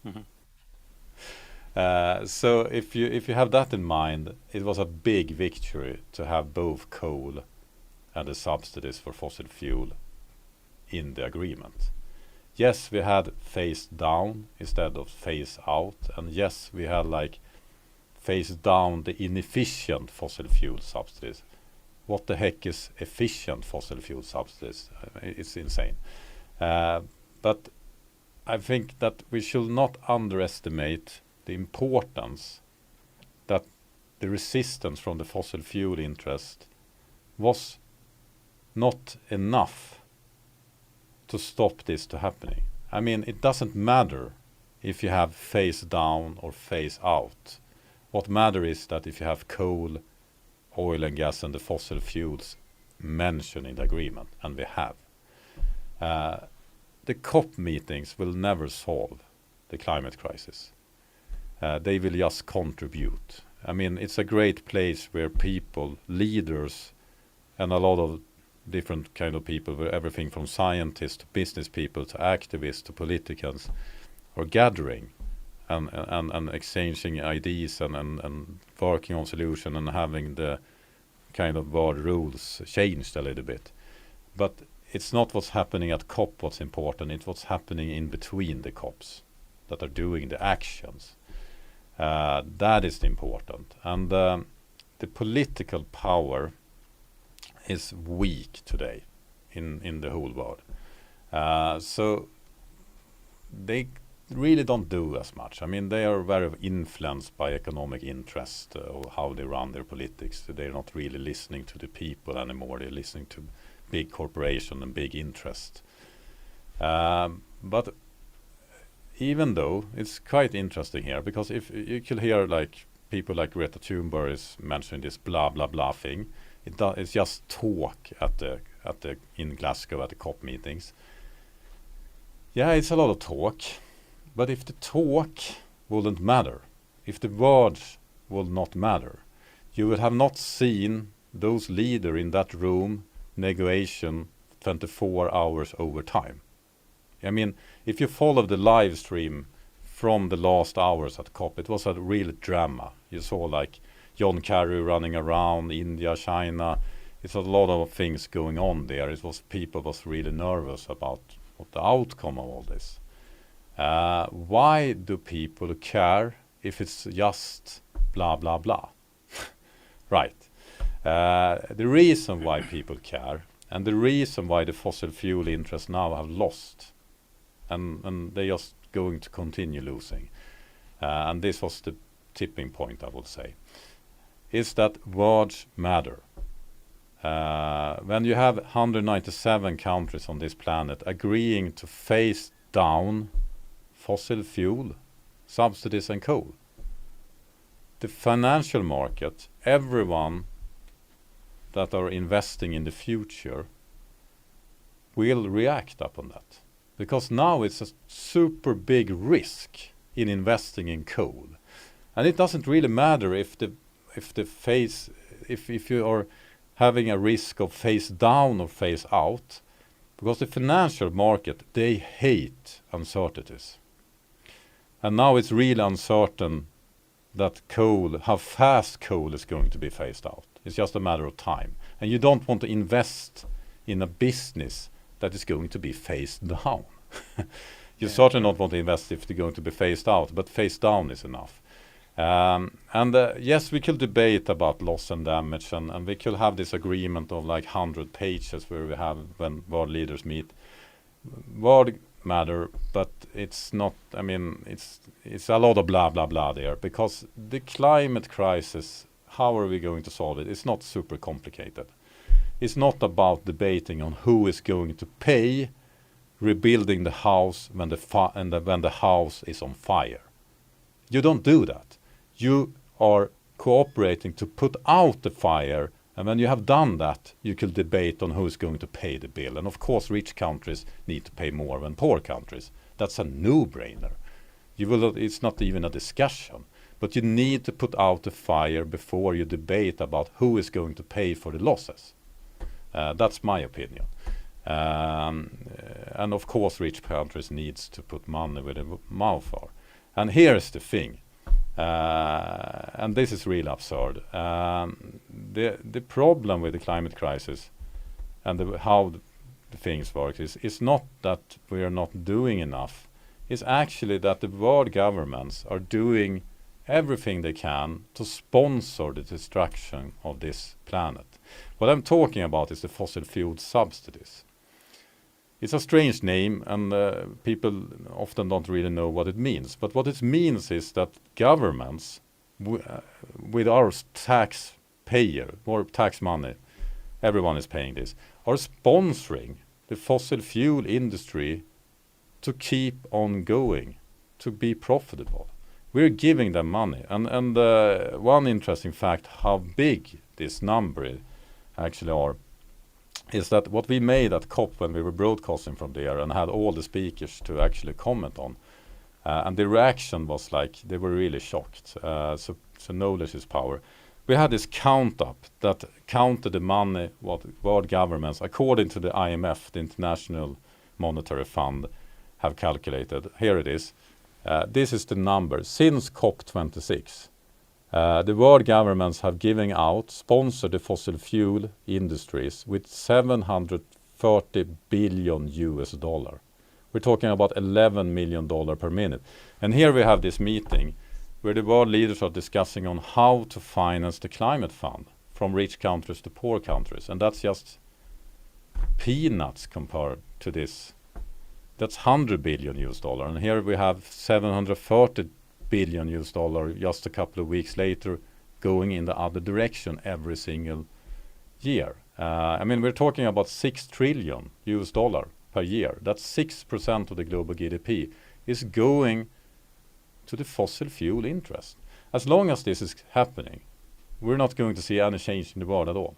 Mm-hmm. So if you have that in mind, it was a big victory to have both coal and the subsidies for fossil fuel in the agreement. Yes, we had phase down instead of phase out, and yes, we had like phase down the inefficient fossil fuel subsidies. What the heck is efficient fossil fuel subsidies? It's insane. But I think that we should not underestimate the importance that the resistance from the fossil fuel interest was not enough to stop this to happening. I mean, it doesn't matter if you have phase down or phase out. What matters is that if you have coal, oil and gas and the fossil fuels mentioned in the agreement, and we have. The COP meetings will never solve the climate crisis. They will just contribute. I mean, it's a great place where people, leaders, and a lot of different kind of people, where everything from scientists to business people to activists to politicians are gathering and exchanging ideas and working on solution and having the kind of world rules changed a little bit. But it's not what's happening at COP what's important, it's what's happening in between the COPs that are doing the actions. That is important. And the political power is weak today in the whole world. So they really don't do as much. I mean, they are very influenced by economic interest or how they run their politics. They're not really listening to the people anymore. They're listening to big corporation and big interest. But even though it's quite interesting here, because if you could hear like people like Greta Thunberg is mentioning this blah blah blah thing, it's just talk in Glasgow at the COP meetings. Yeah, it's a lot of talk, but if the talk wouldn't matter, if the words would not matter, you would have not seen those leaders in that room negotiation 24 hours over time. I mean, if you follow the live stream from the last hours at COP, it was a real drama. You saw like John Kerry running around, India, China. It's a lot of things going on there. People was really nervous about what the outcome of all this. Why do people care if it's just blah, blah, blah? Right. The reason why people care and the reason why the fossil fuel interests now have lost and they're just going to continue losing. And this was the tipping point, I would say, is that words matter. when you have 197 countries on this planet agreeing to phase down fossil fuel, subsidies and coal, the financial market, everyone that are investing in the future will react upon that. Because now it's a super big risk in investing in coal. And it doesn't really matter if you are having a risk of phase down or phase out, because the financial market, they hate uncertainties. And now it's really uncertain that how fast coal is going to be phased out. It's just a matter of time. And you don't want to invest in a business that is going to be phased down. You certainly don't want to invest if they're going to be phased out, but phased down is enough. Yes, we could debate about loss and damage, and we could have this agreement of like 100 pages where we have when world leaders meet. Word matter, but it's not, I mean, it's a lot of blah, blah, blah there, because the climate crisis, how are we going to solve it? It's not super complicated. It's not about debating on who is going to pay rebuilding the house when the house is on fire. You don't do that. You are cooperating to put out the fire, and when you have done that, you can debate on who is going to pay the bill. And of course, rich countries need to pay more than poor countries. That's a no-brainer. It's not even a discussion. But you need to put out the fire before you debate about who is going to pay for the losses. That's my opinion. And of course, rich countries needs to put money where their mouth are. And here's the thing. And this is really absurd. The problem with the climate crisis and how the things work is not that we are not doing enough. It's actually that the world governments are doing everything they can to sponsor the destruction of this planet. What I'm talking about is the fossil fuel subsidies. It's a strange name, and people often don't really know what it means. But what it means is that governments, with our taxpayer, or tax money, everyone is paying this, are sponsoring the fossil fuel industry to keep on going, to be profitable. We're giving them money. And one interesting fact, how big this number actually are, is that what we made at COP when we were broadcasting from there and had all the speakers to actually comment on, and the reaction was like they were really shocked. So knowledge is power. We had this count up that counted the money what world governments, according to the IMF, the International Monetary Fund, have calculated. Here it is. This is the number. Since COP26, the world governments have given out, sponsored the fossil fuel industries with $730 billion US. We're talking about $11 million per minute. And here we have this meeting where the world leaders are discussing on how to finance the climate fund from rich countries to poor countries. And that's just peanuts compared to this. That's $100 billion US. And here we have $730 billion US just a couple of weeks later going in the other direction every single year. I mean, we're talking about $6 trillion US per year. That's 6% of the global GDP is going to the fossil fuel interest. As long as this is happening, we're not going to see any change in the world at all.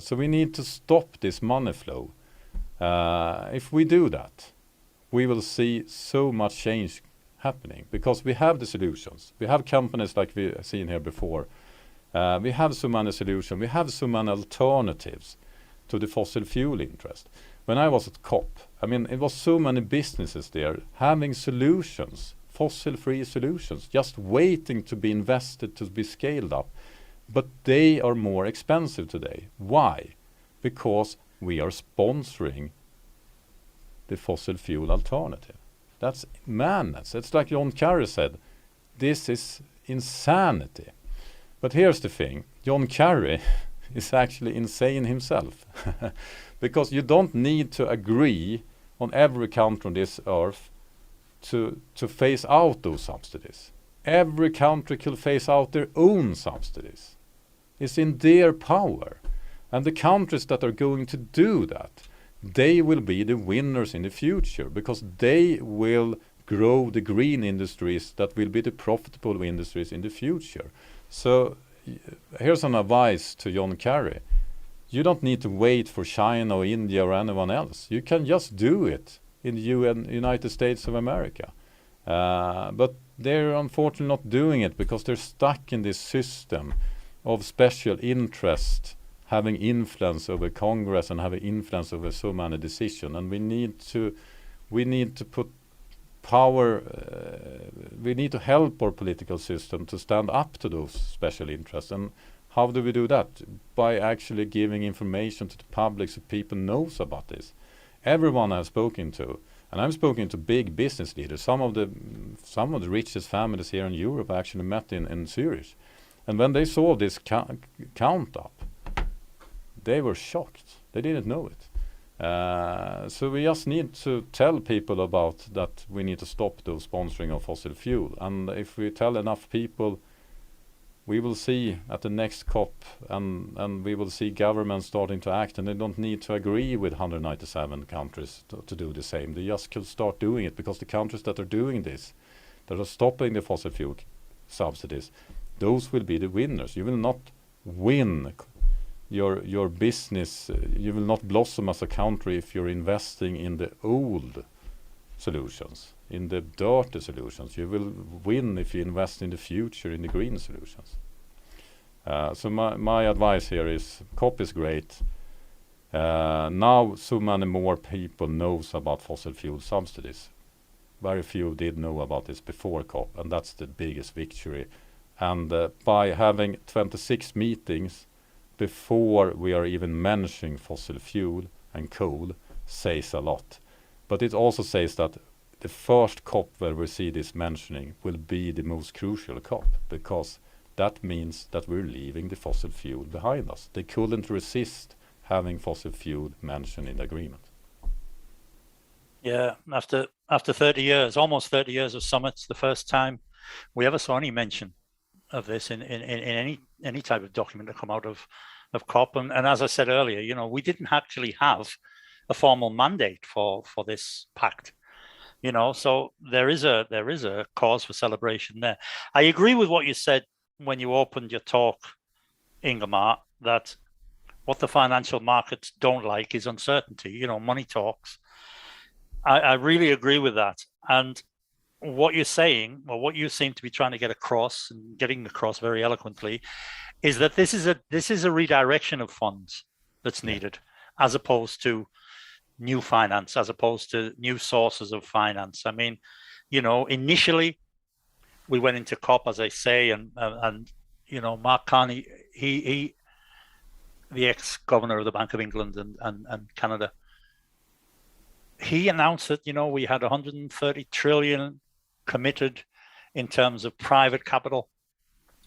So we need to stop this money flow. If we do that, we will see so much change happening because we have the solutions. We have companies like we've seen here before. We have so many solutions. We have so many alternatives to the fossil fuel interest. When I was at COP, I mean, it was so many businesses there having solutions, fossil-free solutions, just waiting to be invested, to be scaled up. But they are more expensive today. Why? Because we are sponsoring the fossil fuel alternative. That's madness. It's like John Kerry said, this is insanity. But here's the thing, John Kerry is actually insane himself. Because you don't need to agree on every country on this earth to phase out those subsidies. Every country could phase out their own subsidies. It's in their power. And the countries that are going to do that, they will be the winners in the future, because they will grow the green industries that will be the profitable industries in the future. So here's an advice to John Kerry. You don't need to wait for China or India or anyone else. You can just do it in the United States of America. But they're unfortunately not doing it because they're stuck in this system of special interest having influence over Congress and having influence over so many decisions. And we need to put power, we need to help our political system to stand up to those special interests. And how do we do that? By actually giving information to the public so people knows about this. Everyone I've spoken to, and I've spoken to big business leaders, some of the richest families here in Europe I actually met in Zurich. And when they saw this count up, they were shocked. They didn't know it. So we just need to tell people about that we need to stop those sponsoring of fossil fuel. And if we tell enough people, we will see at the next COP, and we will see governments starting to act, and they don't need to agree with 197 countries to do the same. They just could start doing it, because the countries that are doing this, that are stopping the fossil fuel subsidies, those will be the winners. You will not win your business, you will not blossom as a country if you're investing in the old solutions, in the dirty solutions. You will win if you invest in the future, in the green solutions. So my advice here is, COP is great. Now so many more people knows about fossil fuel subsidies. Very few did know about this before COP, and that's the biggest victory. And by having 26 meetings before we are even mentioning fossil fuel and coal says a lot. But it also says that the first COP where we see this mentioning will be the most crucial COP, because that means that we're leaving the fossil fuel behind us. They couldn't resist having fossil fuel mentioned in the agreement. Yeah, after 30 years, almost 30 years of summits, the first time we ever saw any mention of this in any type of document to come out of COP. And as I said earlier, we didn't actually have a formal mandate for this pact. So there is a cause for celebration there. I agree with what you said when you opened your talk, Ingemar, that what the financial markets don't like is uncertainty. Money talks. I really agree with that. And what you're saying, or what you seem to be trying to get across, and getting across very eloquently, is that this is a redirection of funds that's needed, as opposed to new finance, as opposed to new sources of finance. I mean, initially we went into COP, as I say, and Mark Carney, he the ex-governor of the Bank of England and Canada, he announced that we had 130 trillion committed in terms of private capital,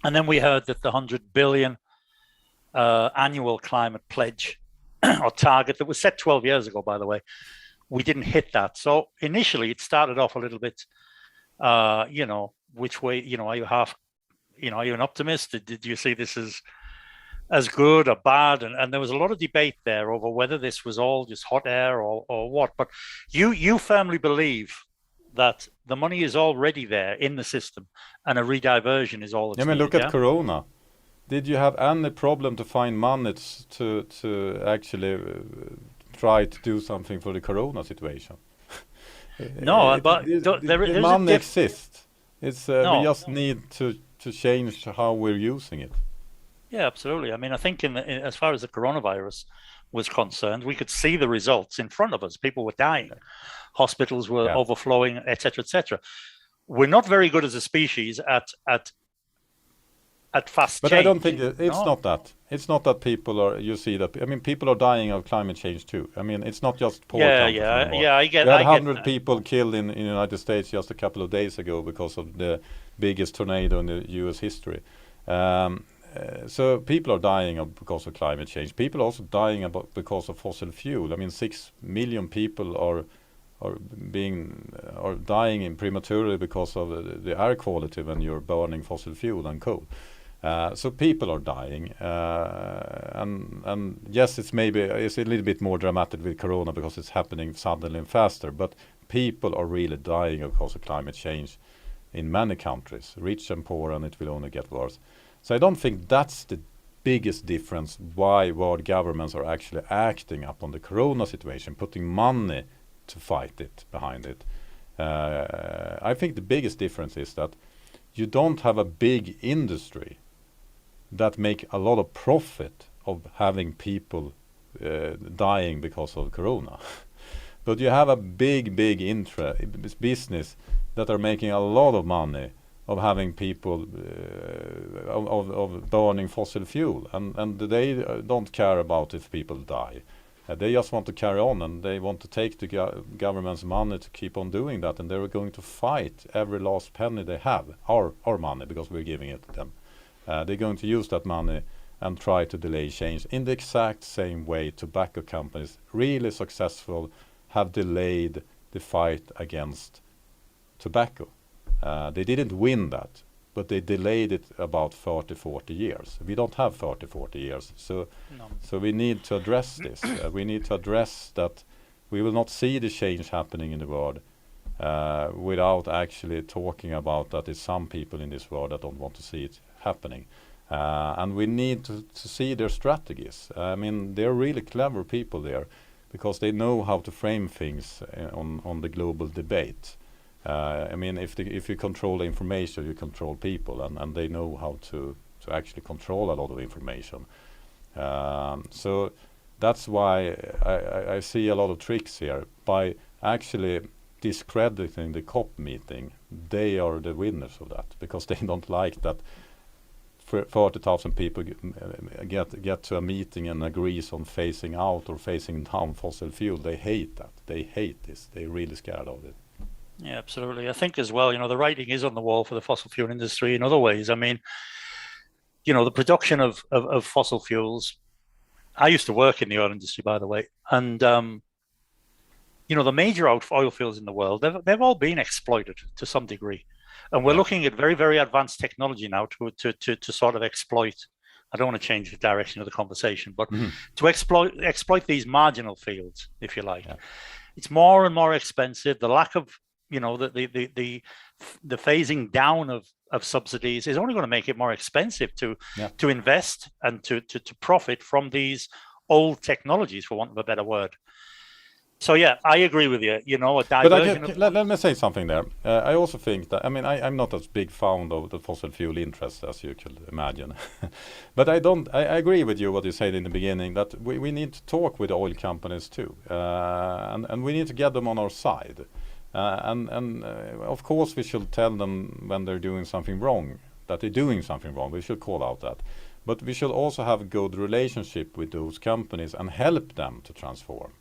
and then we heard that the 100 billion annual climate pledge or target that was set 12 years ago, by the way, we didn't hit that. So initially it started off a little bit, which way, are you are you an optimist? Did you see this as good or bad? And there was a lot of debate there over whether this was all just hot air or what. But you firmly believe that the money is already there in the system, and a rediversion is all it's needed. Look at Corona. Did you have any problem to find money to actually try to do something for the Corona situation? No, but the money exists. It's we just need to change how we're using it. Yeah, absolutely. I mean, I think as far as the coronavirus was concerned, we could see the results in front of us. People were dying, hospitals were overflowing, etc., etc. We're not very good as a species at fast change. But I don't think it's not that. It's not that people are. You see that. I mean, people are dying of climate change too. I mean, it's not just poor countries anymore. I get. We had 100 people killed in the United States just a couple of days ago because of the biggest tornado in the U.S. history. So people are dying because of climate change. People are also dying because of fossil fuel. I mean, 6 million people are dying prematurely because of the air quality when you're burning fossil fuel and coal. So people are dying, and yes, it's a little bit more dramatic with Corona because it's happening suddenly and faster. But people are really dying because of climate change in many countries, rich and poor, and it will only get worse. So I don't think that's the biggest difference why world governments are actually acting upon the Corona situation, putting money to fight it behind it. I think the biggest difference is that you don't have a big industry that make a lot of profit of having people dying because of Corona. But you have a big business that are making a lot of money of having people of burning fossil fuel, and they don't care about if people die. They just want to carry on, and they want to take the government's money to keep on doing that, and they're going to fight every last penny they have, our money, because we're giving it to them. They're going to use that money and try to delay change in the exact same way tobacco companies, really successful, have delayed the fight against tobacco. They didn't win that, but they delayed it about 40 years. We don't have 40 years. So we need to address this. We need to address that we will not see the change happening in the world without actually talking about that there's some people in this world that don't want to see it happening. And we need to see their strategies. I mean, they're really clever people there because they know how to frame things on the global debate. I mean, if you control information, you control people, and they know how to actually control a lot of information. So that's why I see a lot of tricks here. By actually discrediting the COP meeting, they are the winners of that, because they don't like that 40,000 people get to a meeting and agrees on phasing out or phasing down fossil fuel. They hate that. They hate this. They're really scared of it. Yeah, absolutely. I think as well, the writing is on the wall for the fossil fuel industry in other ways. I mean, the production of fossil fuels. I used to work in the oil industry, by the way, and the major oil fields in the world, they've all been exploited to some degree. And we're looking at very, very advanced technology now to sort of exploit. I don't want to change the direction of the conversation, but to exploit these marginal fields, if you like. Yeah. It's more and more expensive. The lack of, the phasing down of subsidies is only going to make it more expensive to invest and to profit from these old technologies, for want of a better word. So yeah, I agree with you. A diversion. But let me say something there. I also think that I'm not as big fan of the fossil fuel interest as you could imagine, but I agree with you what you said in the beginning, that we need to talk with oil companies too, and we need to get them on our side, and of course we should tell them when they're doing something wrong, that they're doing something wrong. We should call out that, but we should also have a good relationship with those companies and help them to transform.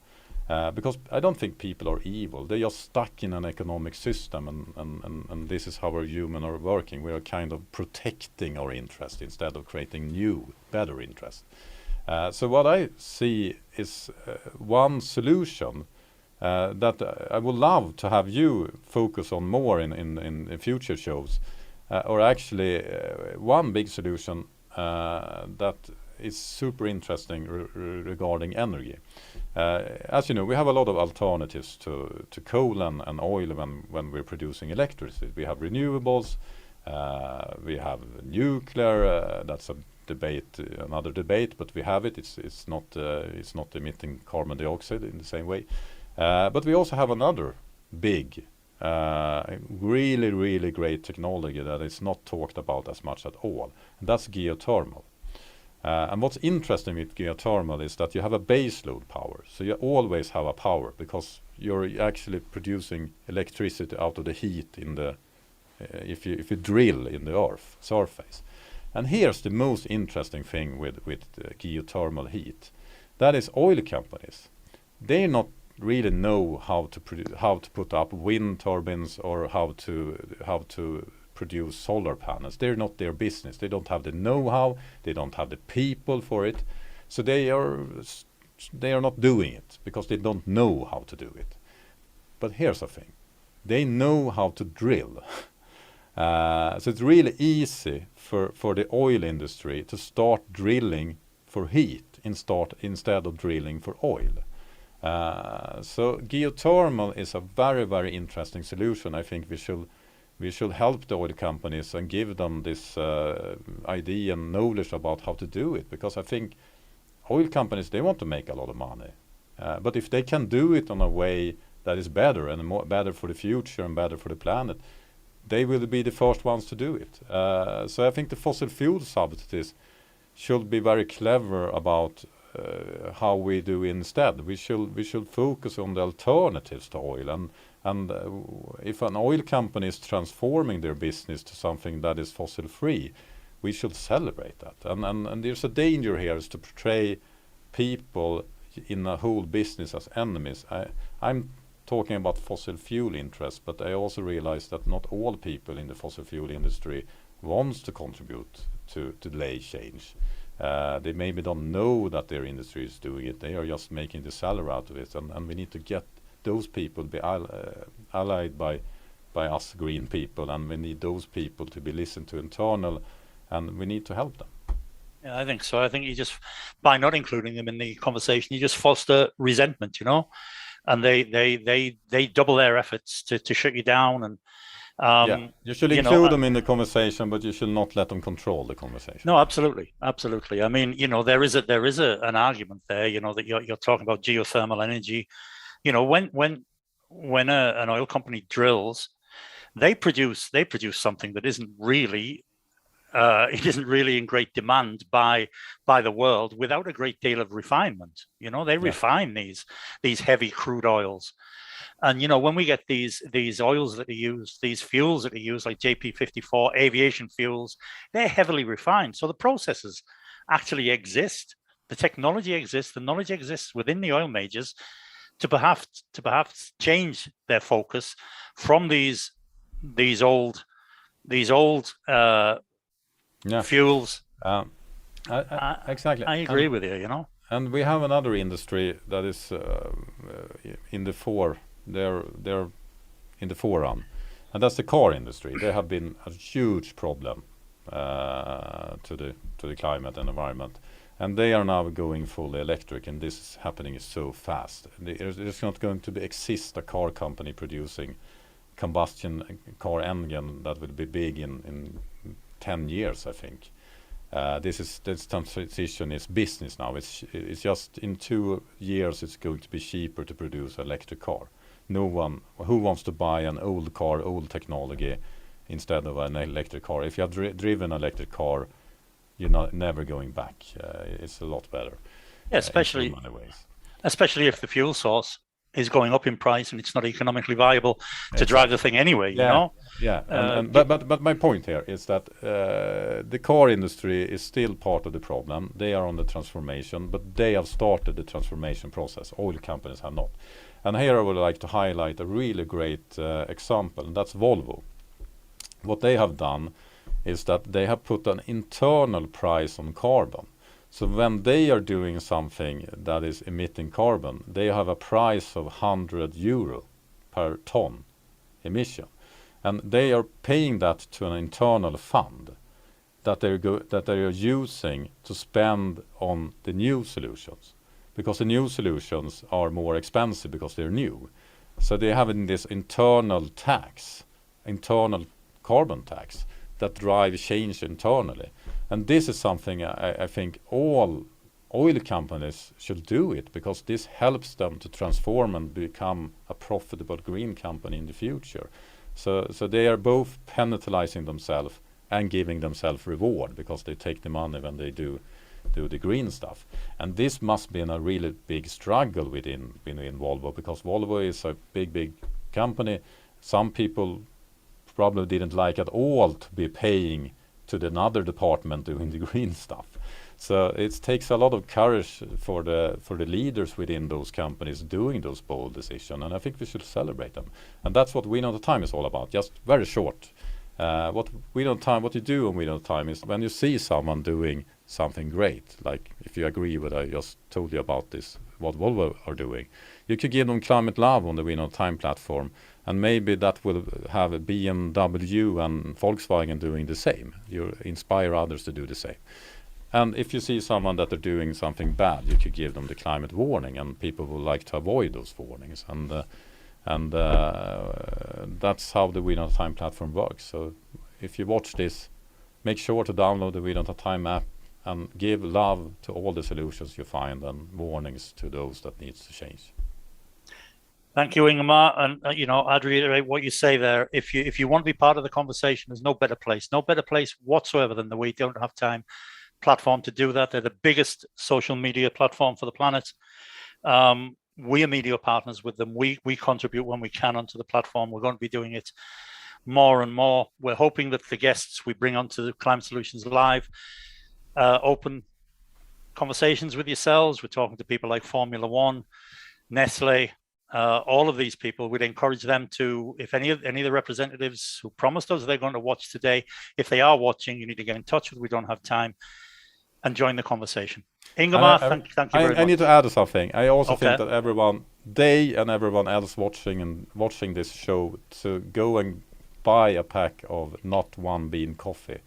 Because I don't think people are evil. They're just stuck in an economic system, and this is how our humans are working. We are kind of protecting our interest instead of creating new, better interest. So what I see is one solution that I would love to have you focus on more in future shows, or actually one big solution that is super interesting regarding energy. As you know, we have a lot of alternatives to coal and oil when we're producing electricity. We have renewables, we have nuclear. That's another debate, but we have it. It's not emitting carbon dioxide in the same way. But we also have another big, really, really great technology that is not talked about as much at all. And that's geothermal. And what's interesting with geothermal is that you have a base load power. So you always have a power because you're actually producing electricity out of the heat in the if you drill in the earth surface. And here's the most interesting thing with geothermal heat. That is oil companies. They not really know how to put up wind turbines or how to produce solar panels. They're not their business. They don't have the know-how. They don't have the people for it. So they are not doing it because they don't know how to do it. But here's the thing. They know how to drill. So it's really easy for the oil industry to start drilling for heat instead of drilling for oil. So geothermal is a very, very interesting solution. I think we should help the oil companies and give them this idea and knowledge about how to do it, because I think oil companies, they want to make a lot of money. But if they can do it in a way that is better and better for the future and better for the planet, they will be the first ones to do it. So I think the fossil fuel subsidies should be very clever about how we do instead. We should focus on the alternatives to oil, and if an oil company is transforming their business to something that is fossil free, we should celebrate that. And there's a danger here is to portray people in a whole business as enemies. I'm talking about fossil fuel interests, but I also realize that not all people in the fossil fuel industry wants to contribute to delay change. They maybe don't know that their industry is doing it. They are just making the salary out of it, and we need to get those people to be allied by us green people, and we need those people to be listened to internal, and we need to help them. Yeah, I think so. I think you just, by not including them in the conversation, you just foster resentment, and they double their efforts to shut you down. And you should include them in the conversation, but you should not let them control the conversation. No, absolutely. I mean, there is an argument there, that you're talking about geothermal energy. When an oil company drills, they produce something that isn't really in great demand by the world without a great deal of refinement. They refine these heavy crude oils. And when we get these oils that are used, these fuels that are used, like JP54 aviation fuels, they're heavily refined. So the processes actually exist, the technology exists, the knowledge exists within the oil majors to perhaps change their focus from these old fuels. Exactly. I agree with you. And we have another industry that is in the fore. They're in the forerun, and that's the car industry. They have been a huge problem to the climate and environment, and they are now going fully electric, and this is happening so fast. There's not going to exist a car company producing combustion car engine that will be big in 10 years, I think. This transition is business now. It's just in 2 years it's going to be cheaper to produce an electric car. No one who wants to buy an old car, old technology, instead of an electric car. If you have driven an electric car, you're never going back. It's a lot better. Yeah, especially if the fuel source is going up in price and it's not economically viable to drive the thing anyway. But my point here is that the car industry is still part of the problem. They are on the transformation, but they have started the transformation process. Oil companies have not. And here I would like to highlight a really great example, and that's Volvo. What they have done is that they have put an internal price on carbon. So when they are doing something that is emitting carbon, they have a price of 100 euro per ton emission. And they are paying that to an internal fund that they are using to spend on the new solutions. Because the new solutions are more expensive because they're new. So they have this internal carbon tax that drives change internally. And this is something I think all oil companies should do it, because this helps them to transform and become a profitable green company in the future. So they are both penalizing themselves and giving themselves reward because they take the money when they do the green stuff. And this must be a really big struggle within Volvo, because Volvo is a big company. Some people probably didn't like at all to be paying to another department doing the green stuff. So it takes a lot of courage for the leaders within those companies doing those bold decisions, and I think we should celebrate them. And that's what We Know the Time is all about. Just very short. What you do on We Know the Time is when you see someone doing something great, like if you agree with what I just told you about this, what Volvo are doing, you could give them climate love on the We Know the Time platform, And maybe that will have a BMW and Volkswagen doing the same. You inspire others to do the same. And if you see someone that are doing something bad, you could give them the climate warning, and people will like to avoid those warnings. And that's how the We Don't Have Time platform works. So if you watch this, make sure to download the We Don't Have Time app and give love to all the solutions you find and warnings to those that needs to change. Thank you, Ingemar. And I'd reiterate what you say there. If you want to be part of the conversation, there's no better place whatsoever than the We Don't Have Time platform to do that. They're the biggest social media platform for the planet. We are media partners with them. We contribute when we can onto the platform. We're going to be doing it more and more. We're hoping that the guests we bring onto the Climate Solutions Live open conversations with yourselves. We're talking to people like Formula One, Nestle, all of these people. We'd encourage them to, if any of the representatives who promised us they're going to watch today, if they are watching, you need to get in touch with We Don't Have Time and join the conversation. Ingemar, thank you very much. I need to add something. I also think that everyone else watching this show to go and buy a pack of Not One Bean coffee.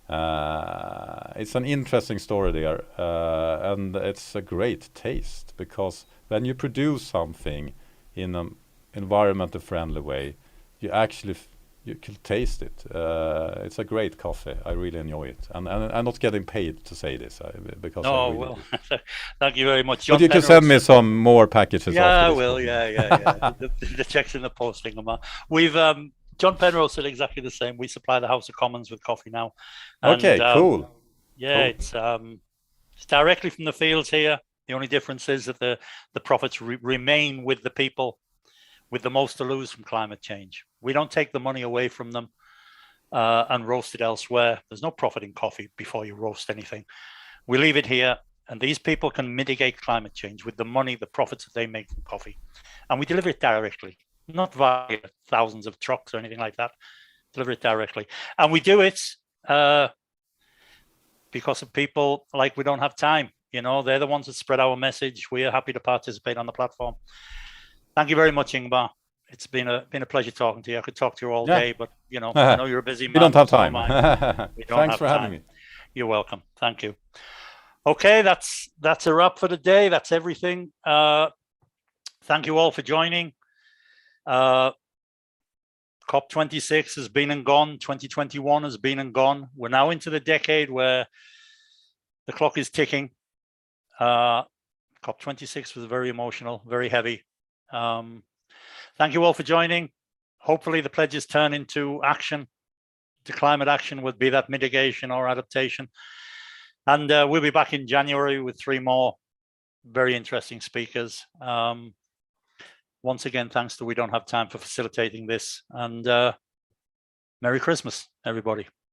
It's an interesting story there, and it's a great taste, because when you produce something in an environmentally friendly way, you actually you can taste it. It's a great coffee. I really enjoy it, and I'm not getting paid to say this because. Oh well, thank you very much. John, but you can send me some more packages. Yeah, I will. Yeah. the checks in the post, Ingemar. We've John Penrose said exactly the same. We supply the House of Commons with coffee now. And, okay, cool. Yeah, cool. It's directly from the fields here. The only difference is that the profits remain with the people with the most to lose from climate change. We don't take the money away from them and roast it elsewhere. There's no profit in coffee before you roast anything. We leave it here, and these people can mitigate climate change with the money, the profits that they make from coffee. And we deliver it directly, not via thousands of trucks or anything like that. Deliver it directly. And we do it because of people like We Don't Have Time. They're the ones that spread our message. We are happy to participate on the platform. Thank you very much, Ingemar. It's been a pleasure talking to you. I could talk to you all day, but I know you're a busy man. We don't have time. Thanks for having me. You're welcome. Thank you. Okay, that's a wrap for the day. That's everything. Thank you all for joining. COP26 has been and gone. 2021 has been and gone. We're now into the decade where the clock is ticking. COP26 was very emotional, very heavy. Thank you all for joining. Hopefully the pledges turn into action. The climate action would be that mitigation or adaptation. And we'll be back in January with 3 more very interesting speakers. Once again, thanks to We Don't Have Time for facilitating this. And Merry Christmas, everybody.